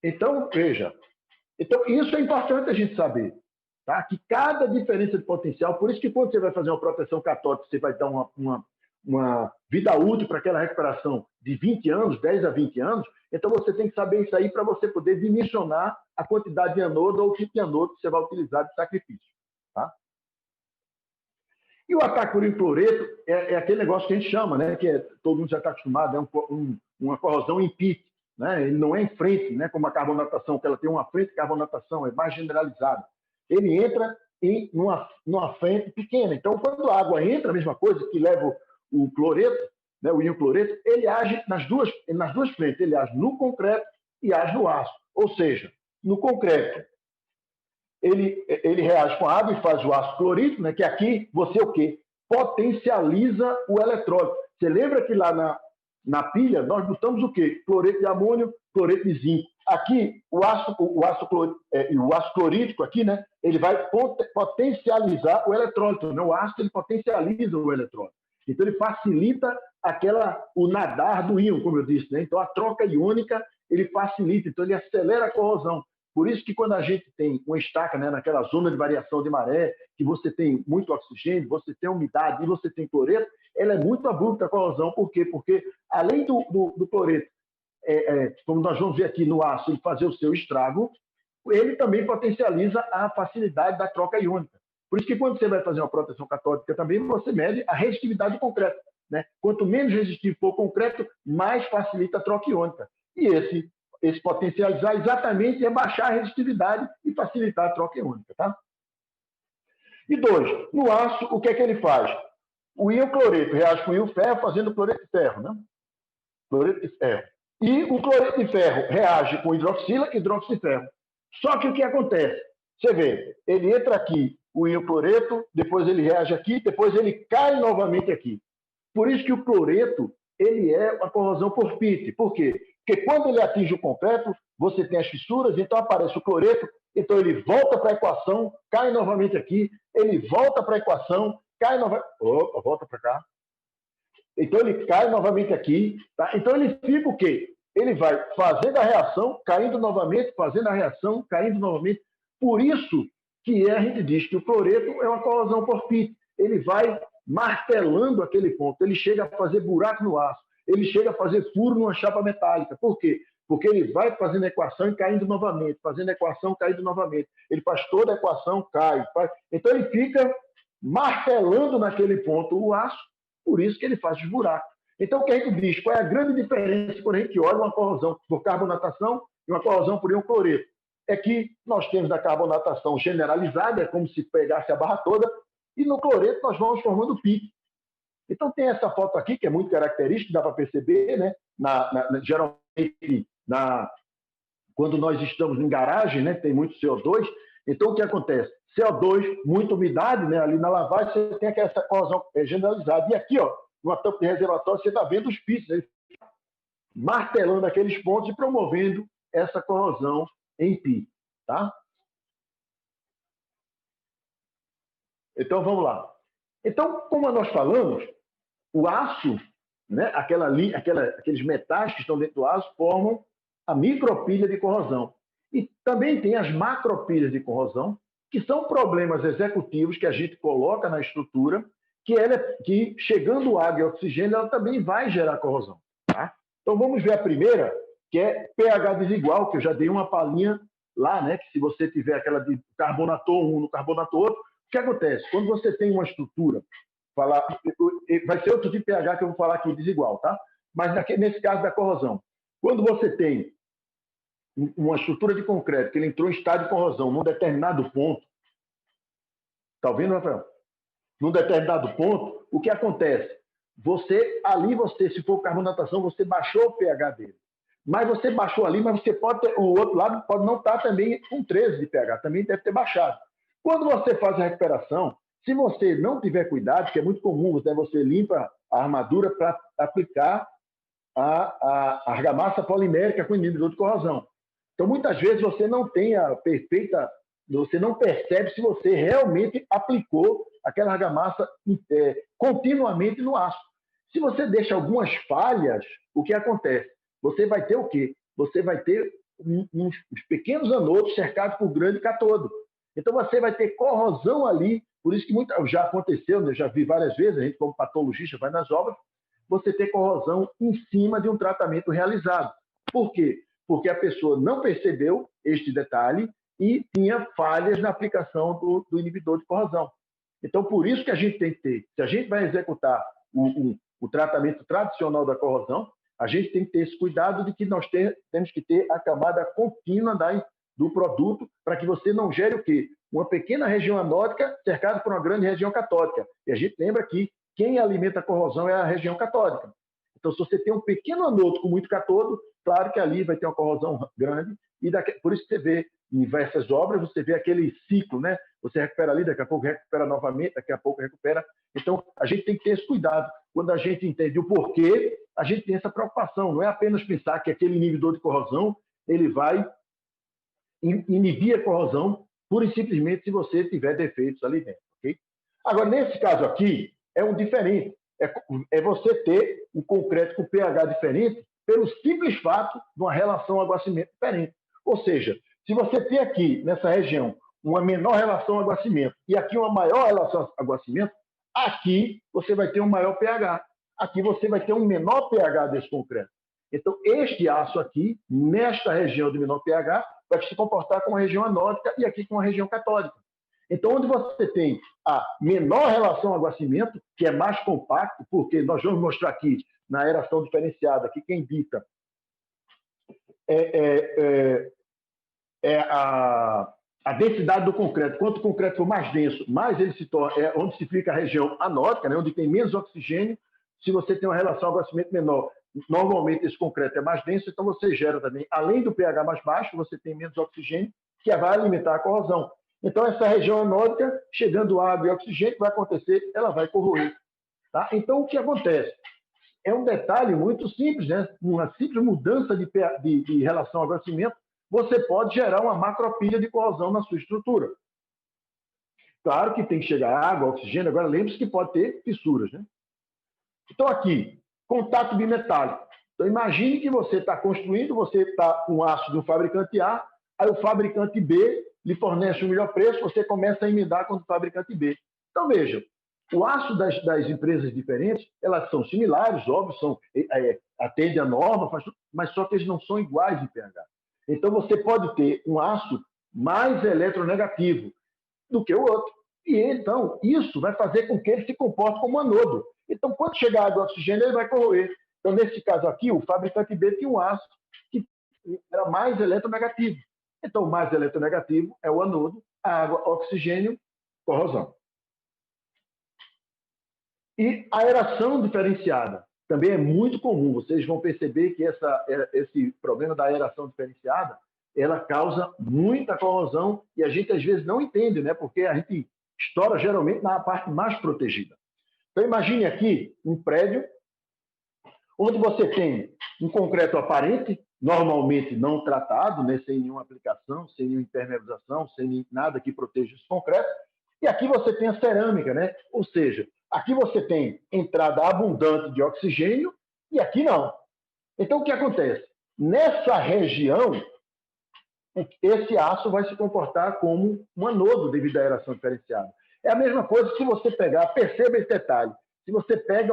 Então, veja. Então, isso é importante a gente saber. Tá? Que cada diferença de potencial, por isso que quando você vai fazer uma proteção catódica, você vai dar uma vida útil para aquela recuperação de 20 anos, 10 a 20 anos, então você tem que saber isso aí para você poder dimensionar a quantidade de anodo ou o tipo de anodo que você vai utilizar de sacrifício. Tá? E o atacurim cloreto é aquele negócio que a gente chama, né, que todo mundo já está acostumado, é uma corrosão em pique. Né? Ele não é em frente, né, como a carbonatação, que ela tem uma frente de carbonatação, é mais generalizada. Ele entra numa frente pequena. Então, quando a água entra, a mesma coisa, que leva o cloreto, né, o íon cloreto, ele age nas duas frentes. Ele age no concreto e age no aço. Ou seja, no concreto, ele reage com a água e faz o ácido clorídrico, né, que aqui você o quê? Potencializa o eletrólito. Você lembra que lá na pilha nós botamos o quê? Cloreto de amônio, cloreto de zinco. Aqui, o ácido clorídrico aqui, né, ele vai potencializar o eletrólito. Né? O ácido ele potencializa o eletrólito. Então, ele facilita o nadar do íon, como eu disse. Né? Então, a troca iônica, ele facilita. Então, ele acelera a corrosão. Por isso que quando a gente tem uma estaca, né, naquela zona de variação de maré, que você tem muito oxigênio, você tem umidade e você tem cloreto, ela é muito abrupta a corrosão. Por quê? Porque, além do cloreto, como nós vamos ver aqui no aço, ele fazer o seu estrago, ele também potencializa a facilidade da troca iônica. Por isso que quando você vai fazer uma proteção catódica também, você mede a resistividade do concreto. Né? Quanto menos resistivo for o concreto, mais facilita a troca iônica. E esse potencializar exatamente é baixar a resistividade e facilitar a troca iônica. Tá? E 2, no aço, o que é que ele faz? O íon cloreto reage com o íon ferro, fazendo cloreto de ferro. Né? Cloreto de ferro. E o cloreto de ferro reage com hidroxila e hidróxido de ferro. Só que o que acontece? Você vê, ele entra aqui, o íon cloreto, depois ele reage aqui, depois ele cai novamente aqui. Por isso que o cloreto, ele é uma corrosão por pite. Por quê? Porque quando ele atinge o concreto, você tem as fissuras, então aparece o cloreto, então ele volta para a equação, cai novamente aqui, ele volta para a equação, cai novamente... Opa, volta para cá. Então ele cai novamente aqui. Tá? Então ele fica o quê? Ele vai fazendo a reação, caindo novamente, fazendo a reação, caindo novamente. Por isso que a gente diz que o cloreto é uma corrosão por pite. Ele vai martelando aquele ponto, ele chega a fazer buraco no aço, ele chega a fazer furo numa chapa metálica. Por quê? Porque ele vai fazendo a equação e caindo novamente, fazendo a equação, caindo novamente. Ele faz toda a equação, cai. Então ele fica martelando naquele ponto o aço, por isso que ele faz os buracos. Então, o que a gente diz? Qual é a grande diferença quando a gente olha uma corrosão por carbonatação e uma corrosão por íon cloreto? É que nós temos a carbonatação generalizada, é como se pegasse a barra toda, e no cloreto nós vamos formando pique. Então, tem essa foto aqui, que é muito característica, dá para perceber, né? Geralmente, quando nós estamos em garagem, né? Tem muito CO2. Então, o que acontece? CO2, muita umidade, né? Ali na lavagem, você tem essa corrosão generalizada. E aqui, ó, numa tampa de reservatório, você está vendo os piques, né? Martelando aqueles pontos e promovendo essa corrosão em pique. Tá? Então, vamos lá. Então, como nós falamos, o aço, né, aqueles metais que estão dentro do aço, formam a micropilha de corrosão. E também tem as macropilhas de corrosão, que são problemas executivos que a gente coloca na estrutura, que chegando água e oxigênio, ela também vai gerar corrosão. Tá? Então, vamos ver a primeira, que é pH desigual, que eu já dei uma palhinha lá, né, que se você tiver aquela de carbonato 1 no carbonato outro, o que acontece? Quando você tem uma estrutura, vai ser outro tipo de pH que eu vou falar aqui, desigual, tá? Mas nesse caso da corrosão, quando você tem uma estrutura de concreto que ele entrou em estado de corrosão num determinado ponto, tá ouvindo, Rafael? Num determinado ponto, o que acontece? Se for carbonatação, você baixou o pH dele. Mas você baixou ali, mas o outro lado pode não estar também com 13 de pH, também deve ter baixado. Quando você faz a recuperação, se você não tiver cuidado, que é muito comum, né, você limpa a armadura para aplicar a argamassa polimérica com inibidor de corrosão. Então, muitas vezes, você não tem você não percebe se você realmente aplicou aquela argamassa continuamente no aço. Se você deixa algumas falhas, o que acontece? Você vai ter o quê? Você vai ter uns pequenos anodos cercados por grande cátodo. Então, você vai ter corrosão ali Por isso que já aconteceu, né? Já vi várias vezes, a gente como patologista vai nas obras, você ter corrosão em cima de um tratamento realizado. Por quê? Porque a pessoa não percebeu este detalhe e tinha falhas na aplicação do inibidor de corrosão. Então, por isso que a gente tem que ter, se a gente vai executar o tratamento tradicional da corrosão, a gente tem que ter esse cuidado de que nós temos que ter a camada contínua do produto para que você não gere o quê? Uma pequena região anódica cercada por uma grande região catódica. E a gente lembra que quem alimenta a corrosão é a região catódica. Então, se você tem um pequeno anodo com muito cátodo, claro que ali vai ter uma corrosão grande, e por isso que você vê em diversas obras, você vê aquele ciclo, né? Você recupera ali, daqui a pouco recupera novamente, daqui a pouco recupera. Então, a gente tem que ter esse cuidado. Quando a gente entende o porquê, a gente tem essa preocupação. Não é apenas pensar que aquele inibidor de corrosão ele vai inibir a corrosão pura e simplesmente se você tiver defeitos ali dentro. Okay? Agora, nesse caso aqui, é um diferente. É você ter um concreto com pH diferente pelo simples fato de uma relação água-cimento diferente. Ou seja, se você tem aqui, nessa região, uma menor relação água-cimento e aqui uma maior relação água-cimento, aqui você vai ter um maior pH. Aqui você vai ter um menor pH desse concreto. Então, este aço aqui, nesta região de menor pH, vai se comportar com uma região anódica e aqui com uma região catódica. Então, onde você tem a menor relação água-cimento, que é mais compacto, porque nós vamos mostrar aqui na aeração diferenciada que quem dita a densidade do concreto. Quanto o concreto for mais denso, mais ele se torna, onde se fica a região anódica, né, onde tem menos oxigênio. Se você tem uma relação água-cimento menor, normalmente esse concreto é mais denso, então você gera também, além do pH mais baixo, você tem menos oxigênio, que vai alimentar a corrosão. Então, essa região anódica, chegando água e oxigênio, vai acontecer, ela vai corroer. Tá? Então, o que acontece? É um detalhe muito simples, né? Uma simples mudança de relação ao água-cimento, você pode gerar uma macropilha de corrosão na sua estrutura. Claro que tem que chegar água, oxigênio, agora lembre-se que pode ter fissuras, né? Então, aqui, contato bimetálico. Então, imagine que você está construindo, você está com aço do fabricante A, aí o fabricante B lhe fornece um melhor preço, você começa a emendar com o fabricante B. Então, veja, o aço das empresas diferentes, elas são similares, óbvio, atendem a norma, mas só que eles não são iguais em pH. Então, você pode ter um aço mais eletronegativo do que o outro. E, então, isso vai fazer com que ele se comporte como um anodo. Então, quando chegar água e oxigênio, ele vai corroer. Então, nesse caso aqui, o fabricante B tinha um aço que era mais eletronegativo. Então, o mais eletronegativo é o anodo, água, oxigênio, corrosão. E a aeração diferenciada também é muito comum. Vocês vão perceber que esse problema da aeração diferenciada, ela causa muita corrosão e a gente às vezes não entende, né? Porque a gente estoura geralmente na parte mais protegida. Então, imagine aqui um prédio onde você tem um concreto aparente, normalmente não tratado, né, sem nenhuma aplicação, sem nenhuma impermeabilização, sem nada que proteja esse concreto, e aqui você tem a cerâmica, né? Ou seja, aqui você tem entrada abundante de oxigênio e aqui não. Então, o que acontece? Nessa região, esse aço vai se comportar como um anodo devido à aeração diferenciada. É a mesma coisa se você pegar, perceba esse detalhe, se você pega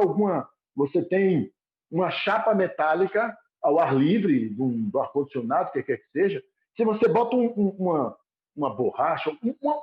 você tem uma chapa metálica ao ar livre, do ar-condicionado, que quer que seja, se você bota uma borracha,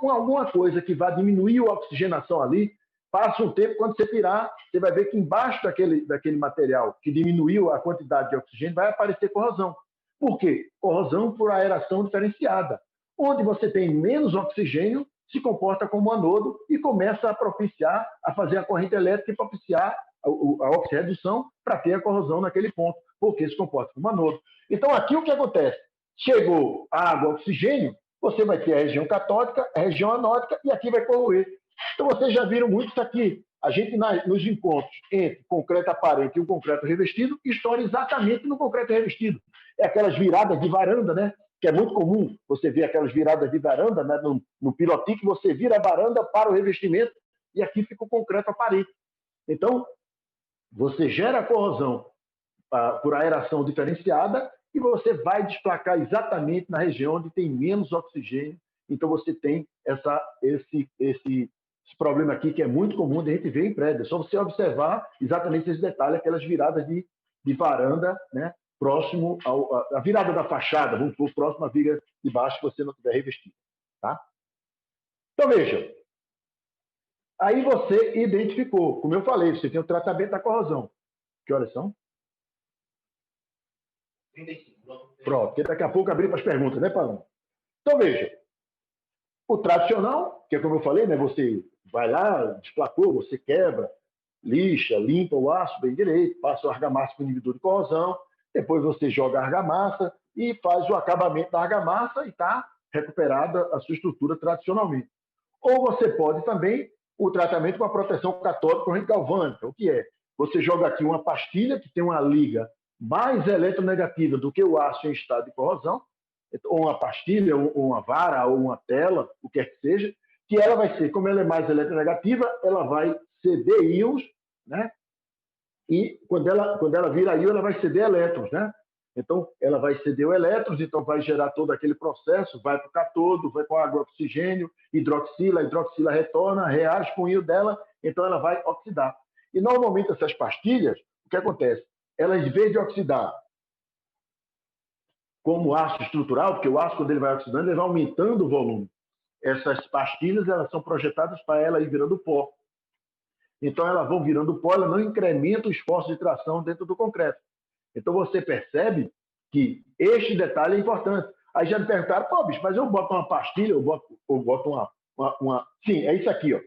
alguma coisa que vai diminuir a oxigenação ali, passa um tempo, quando você tirar, você vai ver que embaixo daquele material que diminuiu a quantidade de oxigênio vai aparecer corrosão. Por quê? Corrosão por aeração diferenciada. Onde você tem menos oxigênio, se comporta como anodo e começa a propiciar, a fazer a corrente elétrica e propiciar a oxirredução para ter a corrosão naquele ponto, porque se comporta como anodo. Então, aqui o que acontece? Chegou água, oxigênio, você vai ter a região catódica, a região anódica e aqui vai corroer. Então, vocês já viram muito isso aqui. A gente, nos encontros entre concreto aparente e o concreto revestido, estoura exatamente no concreto revestido. É aquelas viradas de varanda, né? Que é muito comum você ver aquelas viradas de varanda, né? No pilotique, você vira a varanda para o revestimento e aqui fica o concreto aparente. Então, você gera a corrosão por aeração diferenciada e você vai desplacar exatamente na região onde tem menos oxigênio. Então, você tem esse Esse problema aqui que é muito comum de a gente ver em prédio. É só você observar exatamente esse detalhe, aquelas viradas de varanda, né? Próximo a virada da fachada, vamos supor, próximo à viga de baixo, se você não tiver revestido. Tá? Então, veja. Aí você identificou, como eu falei, você tem o tratamento da corrosão. Que horas são? 35. Pronto, porque daqui a pouco abrir para as perguntas, né, Paulo? Então, veja. O tradicional, que é como eu falei, né? Você vai lá, desplacou, você quebra, lixa, limpa o aço bem direito, passa o argamassa para o inibidor de corrosão, depois você joga a argamassa e faz o acabamento da argamassa e está recuperada a sua estrutura tradicionalmente. Ou você pode também o tratamento com a proteção catódica corrente galvânica. O que é? Você joga aqui uma pastilha que tem uma liga mais eletronegativa do que o aço em estado de corrosão, ou uma pastilha, ou uma vara, ou uma tela, o que quer que seja, que ela vai ser, como ela é mais eletronegativa, ela vai ceder íons, né? E quando ela vira íon, ela vai ceder elétrons, né? Então, ela vai ceder elétrons, então vai gerar todo aquele processo, vai para o catodo, vai com água, oxigênio, hidroxila, a hidroxila retorna, reage com o íon dela, então ela vai oxidar. E, normalmente, essas pastilhas, o que acontece? Elas, em vez de oxidar como aço estrutural, porque o aço, quando ele vai oxidando, ele vai aumentando o volume. Essas pastilhas, elas são projetadas para ela ir virando pó. Então, elas vão virando pó, ela não incrementa o esforço de tração dentro do concreto. Então, você percebe que este detalhe é importante. Aí já me perguntaram, pô, bicho, mas eu boto uma pastilha, eu boto uma... Sim, é isso aqui, ó.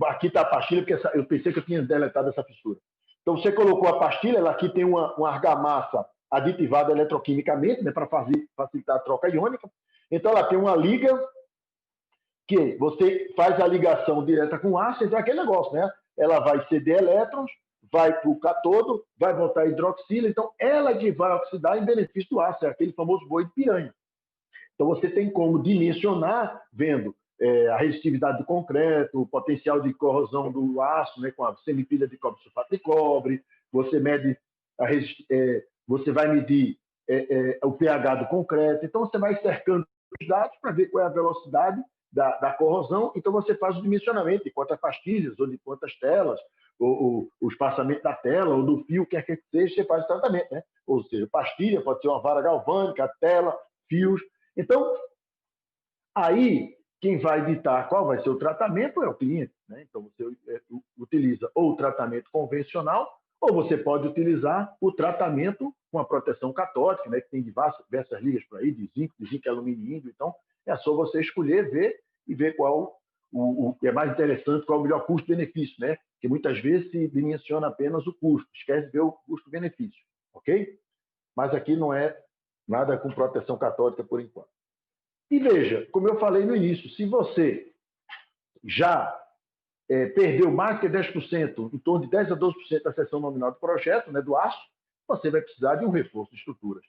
Aqui está a pastilha, porque eu pensei que eu tinha deletado essa fissura. Então, você colocou a pastilha, ela aqui tem uma argamassa aditivada eletroquimicamente, né, para facilitar a troca iônica. Então, ela tem uma liga que você faz a ligação direta com o aço, então é aquele negócio, né? Ela vai ceder elétrons, vai para o catodo, vai voltar a hidroxila, então ela que vai oxidar em benefício do aço, é aquele famoso boi de piranha. Então você tem como dimensionar, vendo a resistividade do concreto, o potencial de corrosão do aço, né, com a semipilha de cobre, sulfato de cobre, você mede você vai medir o pH do concreto, então você vai cercando os dados para ver qual é a velocidade da corrosão, então você faz o dimensionamento de quantas pastilhas ou de quantas telas, o espaçamento da tela ou do fio, quer que seja, você faz o tratamento, né? Ou seja, pastilha pode ser uma vara galvânica, tela, fios. Então, aí, quem vai ditar qual vai ser o tratamento é o cliente, né? Então, você utiliza ou o tratamento convencional, ou você pode utilizar o tratamento com a proteção catódica, né? Que tem diversas ligas por aí, de zinco alumínio índio. Então, é só você escolher, ver qual o que é mais interessante, qual é o melhor custo-benefício, né? Porque muitas vezes se dimensiona apenas o custo, esquece de ver o custo-benefício, ok? Mas aqui não é nada com proteção catódica por enquanto. E veja, como eu falei no início, se você já perdeu mais que 10%, em torno de 10% a 12% da seção nominal do projeto, né, do aço, você vai precisar de um reforço de estruturas.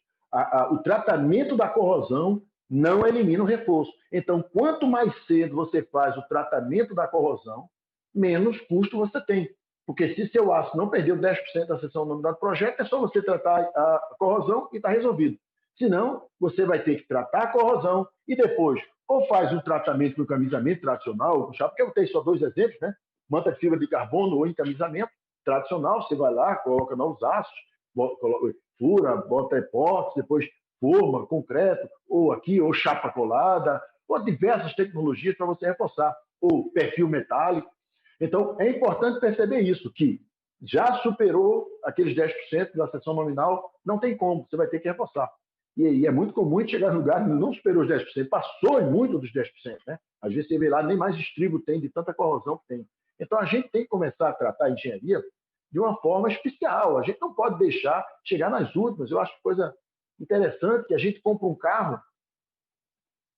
O tratamento da corrosão não elimina o reforço. Então, quanto mais cedo você faz o tratamento da corrosão, menos custo você tem. Porque se seu aço não perdeu 10% da seção nominal do projeto, é só você tratar a corrosão e está resolvido. Senão, você vai ter que tratar a corrosão e depois ou faz um tratamento no encamisamento tradicional, porque eu tenho só 2 exemplos, né? Manta de fibra de carbono ou encamisamento tradicional, você vai lá, coloca nos aços, fura, bota epóxi, depois forma, concreto, ou aqui, ou chapa colada, ou diversas tecnologias para você reforçar, ou perfil metálico. Então, é importante perceber isso, que já superou aqueles 10% da seção nominal, não tem como, você vai ter que reforçar. E é muito comum chegar no lugar e não superou os 10%, passou muito dos 10%. Né? Às vezes você vê lá, nem mais estribo tem, de tanta corrosão que tem. Então, a gente tem que começar a tratar a engenharia de uma forma especial. A gente não pode deixar chegar nas últimas. Eu acho coisa interessante que a gente compra um carro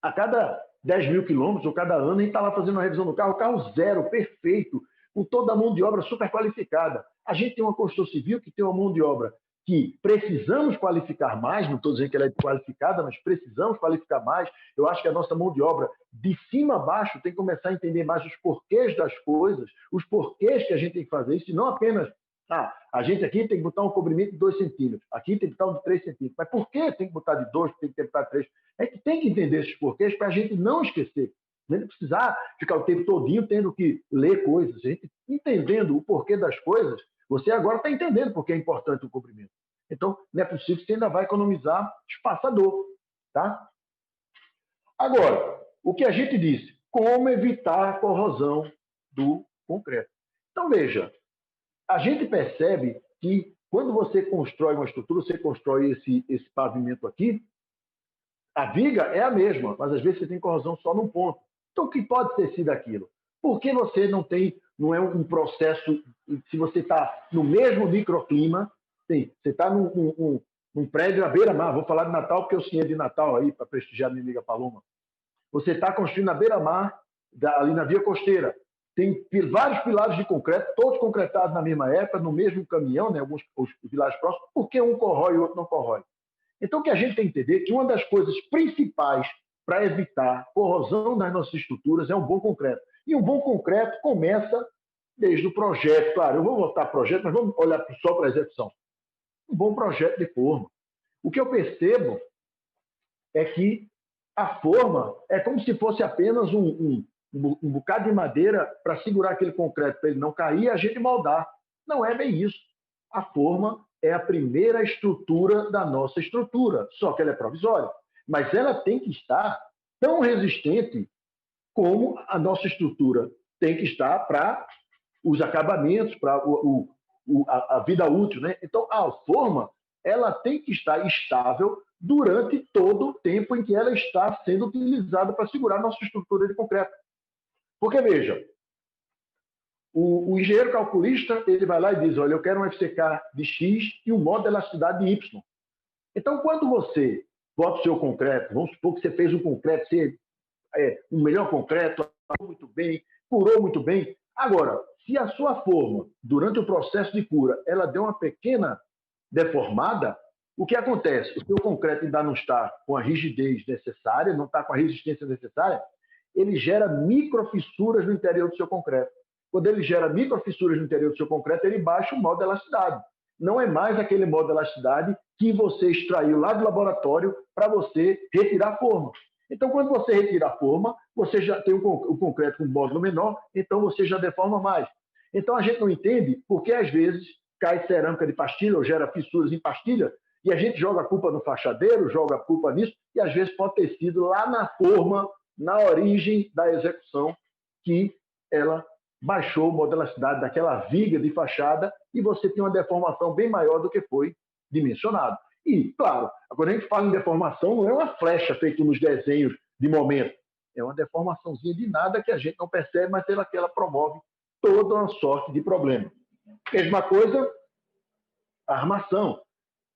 a cada 10 mil quilômetros ou cada ano, a gente está lá fazendo uma revisão do carro zero, perfeito, com toda a mão de obra super qualificada. A gente tem uma construção civil que tem uma mão de obra que precisamos qualificar mais, não estou dizendo que ela é qualificada, mas precisamos qualificar mais. Eu acho que a nossa mão de obra, de cima a baixo, tem que começar a entender mais os porquês das coisas, os porquês que a gente tem que fazer isso, e não apenas, a gente aqui tem que botar um cobrimento de 2 centímetros, aqui tem que botar um de 3 centímetros. Mas por que tem que botar de 2, tem que botar de 3? A gente tem que entender esses porquês para a gente não esquecer. Nem precisar ficar o tempo todinho tendo que ler coisas. A gente entendendo o porquê das coisas, você agora está entendendo porque é importante o comprimento. Então, não é possível que você ainda vai economizar espaçador. Tá? Agora, o que a gente disse? Como evitar a corrosão do concreto. Então, veja, a gente percebe que quando você constrói uma estrutura, você constrói esse pavimento aqui, a viga é a mesma, mas às vezes você tem corrosão só num ponto. Então, o que pode ter sido aquilo? Por que você não é um processo, se você está no mesmo microclima, sim, você está num prédio à beira-mar, vou falar de Natal porque eu sei de Natal aí, para prestigiar minha amiga Paloma. Você está construindo na beira-mar, ali na via costeira. Tem vários pilares de concreto, todos concretados na mesma época, no mesmo caminhão, né, alguns os pilares próximos, porque um corrói e o outro não corrói. Então, o que a gente tem que entender é que uma das coisas principais para evitar corrosão nas nossas estruturas é um bom concreto. E um bom concreto começa desde o projeto. Claro, eu vou voltar para o projeto, mas vamos olhar só para a execução. Um bom projeto de forma. O que eu percebo é que a forma é como se fosse apenas um bocado de madeira para segurar aquele concreto, para ele não cair e a gente moldar. Não é bem isso. A forma é a primeira estrutura da nossa estrutura, só que ela é provisória. Mas ela tem que estar tão resistente como a nossa estrutura tem que estar para os acabamentos, para a vida útil. Né? Então, a forma ela tem que estar estável durante todo o tempo em que ela está sendo utilizada para segurar a nossa estrutura de concreto. Porque, veja, o engenheiro calculista ele vai lá e diz, olha, eu quero um FCK de X e um modo de elasticidade de Y. Então, quando você bota o seu concreto, vamos supor que você fez um concreto, um melhor concreto, muito bem, curou muito bem. Agora, se a sua forma, durante o processo de cura, ela deu uma pequena deformada, o que acontece? O seu concreto ainda não está com a rigidez necessária, não está com a resistência necessária, ele gera microfissuras no interior do seu concreto. Quando ele gera microfissuras no interior do seu concreto, ele baixa o modo de elasticidade. Não é mais aquele modo de elasticidade que você extraiu lá do laboratório para você retirar a forma. Então, quando você retira a forma, você já tem o concreto com módulo menor, então você já deforma mais. Então, a gente não entende porque, às vezes, cai cerâmica de pastilha ou gera fissuras em pastilha, e a gente joga a culpa no fachadeiro, joga a culpa nisso, e às vezes pode ter sido lá na forma, na origem da execução, que ela baixou a modelacidade daquela viga de fachada e você tem uma deformação bem maior do que foi dimensionado. E, claro, quando a gente fala em deformação, não é uma flecha feita nos desenhos de momento, é uma deformaçãozinha de nada que a gente não percebe, mas pela que ela promove toda uma sorte de problema. Mesma coisa, a armação.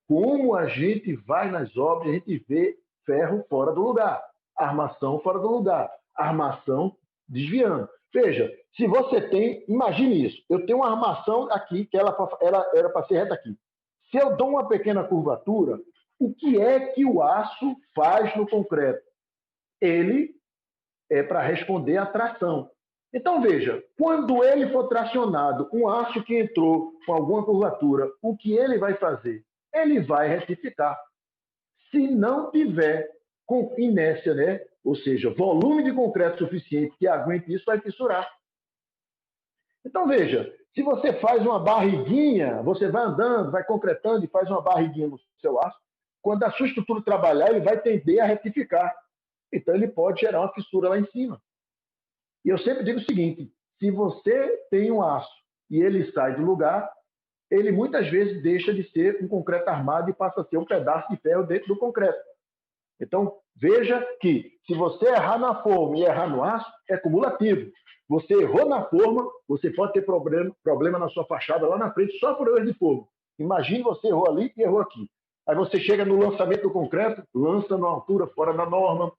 Como a gente vai nas obras, a gente vê ferro fora do lugar, armação fora do lugar, armação desviando. Veja, se você tem, imagine isso, eu tenho uma armação aqui, que ela era para ser reta aqui. Se eu dou uma pequena curvatura, o que é que o aço faz no concreto? Ele é para responder à tração. Então, veja, quando ele for tracionado, um aço que entrou com alguma curvatura, o que ele vai fazer? Ele vai retificar. Se não tiver com inércia, né? Ou seja, volume de concreto suficiente que aguente isso, vai fissurar. Então, veja, se você faz uma barriguinha, você vai andando, vai concretando e faz uma barriguinha no seu aço, quando a sua estrutura trabalhar, ele vai tender a retificar. Então, ele pode gerar uma fissura lá em cima. E eu sempre digo o seguinte, se você tem um aço e ele sai do lugar, ele muitas vezes deixa de ser um concreto armado e passa a ser um pedaço de ferro dentro do concreto. Então, veja que se você errar na forma e errar no aço, é cumulativo. Você errou na forma, você pode ter problema na sua fachada lá na frente só por erro de forma. Imagine você errou ali e errou aqui. Aí você chega no lançamento do concreto, lança numa altura fora da norma.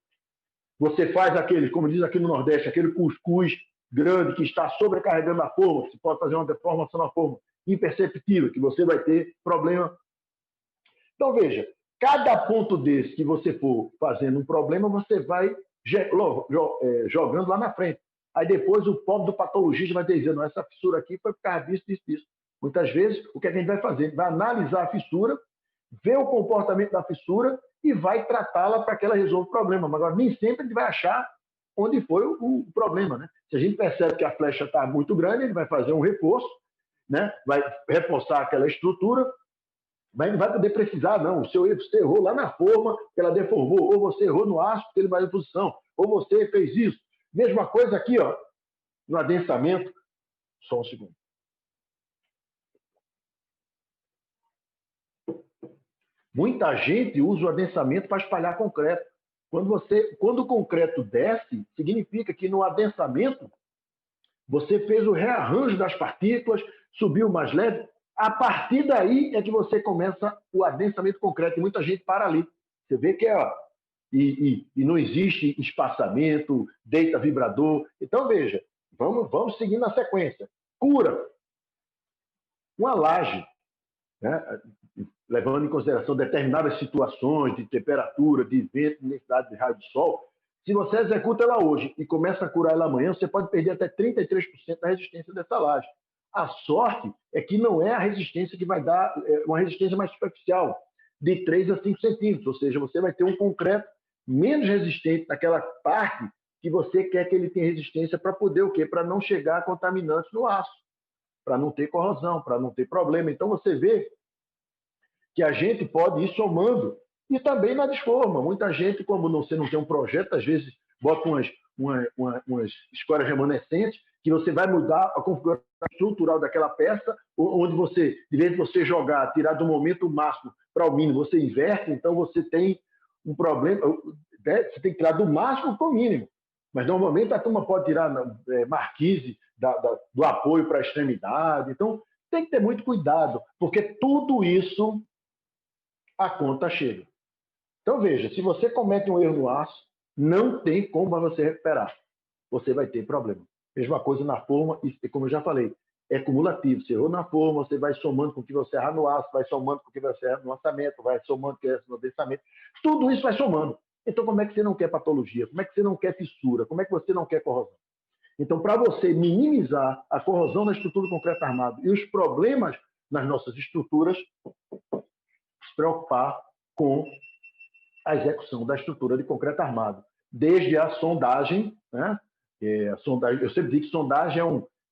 Você faz aquele, como diz aqui no Nordeste, aquele cuscuz grande que está sobrecarregando a forma, você pode fazer uma deformação na forma imperceptível, que você vai ter problema. Então, veja, cada ponto desse que você for fazendo um problema, você vai jogando lá na frente. Aí depois o pobre do patologista vai dizer, não, essa fissura aqui foi por causa disso, disso, disso. Muitas vezes, o que a gente vai fazer? Vai analisar a fissura, ver o comportamento da fissura e vai tratá-la para que ela resolva o problema. Mas agora, nem sempre a gente vai achar onde foi o problema, né? Se a gente percebe que a flecha está muito grande, ele vai fazer um reforço, né? Vai reforçar aquela estrutura, mas não vai poder precisar, não. Você errou lá na forma, que ela deformou, ou você errou no aço, que ele vai em posição, ou você fez isso. Mesma coisa aqui, ó, no adensamento. Só um segundo. Muita gente usa o adensamento para espalhar concreto. Quando o concreto desce, significa que no adensamento você fez o rearranjo das partículas, subiu mais leve. A partir daí é que você começa o adensamento concreto. E muita gente para ali. Você vê que e não existe espaçamento, deita vibrador. Então, veja, vamos seguir na sequência. Cura. Uma laje, né? Levando em consideração determinadas situações de temperatura, de vento, de intensidade de raio de sol, se você executa ela hoje e começa a curar ela amanhã, você pode perder até 33% da resistência dessa laje. A sorte é que não é a resistência que vai dar uma resistência mais superficial, de 3 a 5 centímetros, ou seja, você vai ter um concreto menos resistente naquela parte que você quer que ele tenha resistência para poder o quê? Para não chegar a contaminantes no aço, para não ter corrosão, para não ter problema. Então você vê que a gente pode ir somando. E também na desforma. Muita gente, como você não tem um projeto, às vezes bota umas escórias remanescentes, que você vai mudar a configuração estrutural daquela peça, onde você, de vez de você jogar, tirar do momento máximo para o mínimo, você inverte, então você tem um problema, você tem que tirar do máximo para o mínimo. Mas normalmente a turma pode tirar marquise do apoio para a extremidade. Então tem que ter muito cuidado, porque tudo isso a conta chega. Então, veja, se você comete um erro no aço, não tem como você recuperar. Você vai ter problema. Mesma coisa na forma, e como eu já falei, é cumulativo. Você errou na forma, você vai somando com o que você errar no aço, vai somando com o que você erra no lançamento, vai somando com o que erra no adensamento. Tudo isso vai somando. Então, como é que você não quer patologia? Como é que você não quer fissura? Como é que você não quer corrosão? Então, para você minimizar a corrosão na estrutura do concreto armado e os problemas nas nossas estruturas, se preocupar com a execução da estrutura de concreto armado, desde a sondagem, né? A sondagem, eu sempre digo que sondagem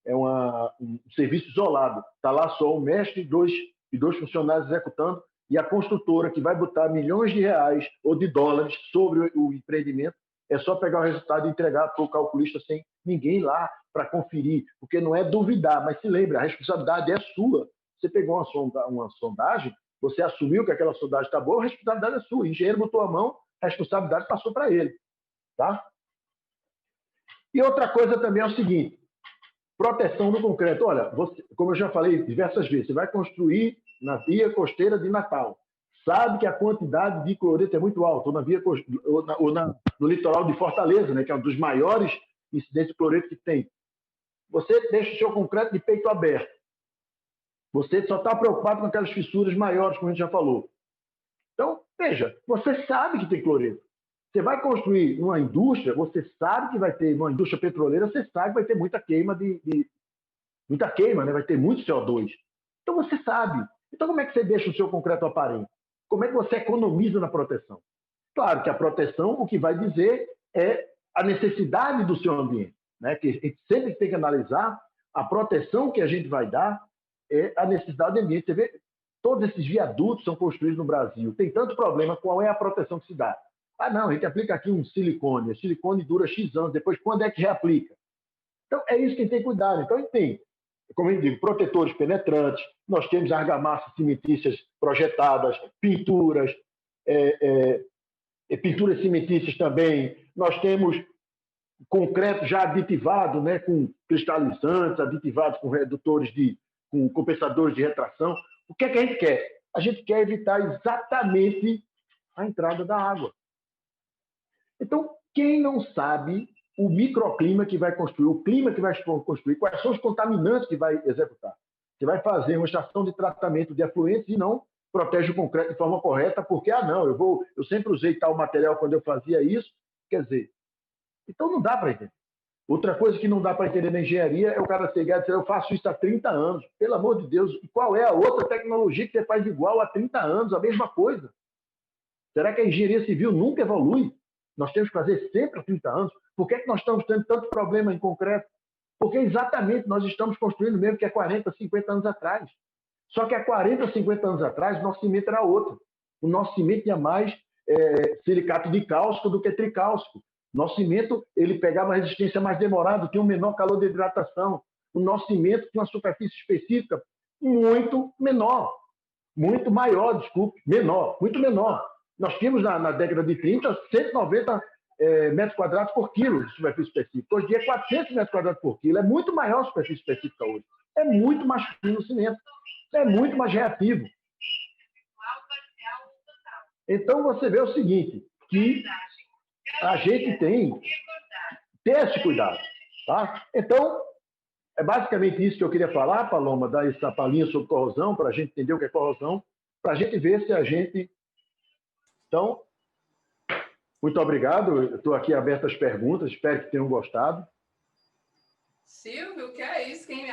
é um serviço isolado, está lá só o mestre e dois funcionários executando, e a construtora que vai botar milhões de reais ou de dólares sobre o empreendimento, é só pegar o resultado e entregar para o calculista sem ninguém lá para conferir, porque não é duvidar, mas se lembre, a responsabilidade é sua. Você pegou uma sondagem, você assumiu que aquela sondagem está boa, a responsabilidade é sua. O engenheiro botou a mão, a responsabilidade passou para ele. Tá? E outra coisa também é o seguinte, proteção do concreto. Olha, como eu já falei diversas vezes, você vai construir na via costeira de Natal. Sabe que a quantidade de cloreto é muito alta, no litoral de Fortaleza, né, que é um dos maiores incidentes de cloreto que tem. Você deixa o seu concreto de peito aberto. Você só está preocupado com aquelas fissuras maiores, como a gente já falou. Então, veja, você sabe que tem cloreto. Você vai construir uma indústria, você sabe que vai ter, uma indústria petroleira, você sabe que vai ter muita queima muita queima, né? Vai ter muito CO2. Então você sabe. Então como é que você deixa o seu concreto aparente? Como é que você economiza na proteção? Claro que a proteção, o que vai dizer é a necessidade do seu ambiente, né? Que a gente sempre tem que analisar a proteção que a gente vai dar é a necessidade do ambiente. Você vê, todos esses viadutos são construídos no Brasil. Tem tanto problema, qual é a proteção que se dá? Ah, não, a gente aplica aqui um silicone. O silicone dura X anos, depois quando é que reaplica? Então, é isso que a gente tem que cuidar. Então, a gente tem, como eu digo, protetores penetrantes, nós temos argamassas cimentícias projetadas, pinturas cimentícias também, nós temos concreto já aditivado, né, com cristalizantes, aditivados com redutores com compensadores de retração. O que é que a gente quer? A gente quer evitar exatamente a entrada da água. Então, quem não sabe o microclima que vai construir, o clima que vai construir, quais são os contaminantes que vai executar? Você vai fazer uma estação de tratamento de efluentes e não protege o concreto de forma correta, porque, eu sempre usei tal material quando eu fazia isso. Quer dizer, então não dá para entender. Outra coisa que não dá para entender na engenharia é o cara chegar e dizer, eu faço isso há 30 anos. Pelo amor de Deus, e qual é a outra tecnologia que você faz igual há 30 anos, a mesma coisa? Será que a engenharia civil nunca evolui? Nós temos que fazer sempre há 30 anos. Por que nós estamos tendo tanto problema em concreto? Porque exatamente nós estamos construindo mesmo que há 40, 50 anos atrás. Só que há 40, 50 anos atrás, o nosso cimento era outro. O nosso cimento tinha mais silicato de cálcico do que tricálcico. Nosso cimento ele pegava uma resistência mais demorada, tinha um menor calor de hidratação. O nosso cimento tinha uma superfície específica muito menor, muito maior, desculpe, menor, muito menor. Nós tínhamos na década de 30, 190 metros quadrados por quilo de superfície específica. Hoje em dia é 400 metros quadrados por quilo. É muito maior a superfície específica hoje. É muito mais fino o cimento. É muito mais reativo. Então, você vê o seguinte, que a gente tem que ter esse cuidado. Tá? Então, é basicamente isso que eu queria falar, Paloma, dar essa palhinha sobre corrosão, para a gente entender o que é corrosão, para a gente ver se a gente... Então, muito obrigado. Eu estou aqui aberto às perguntas, espero que tenham gostado. Silvio, que é isso? Quem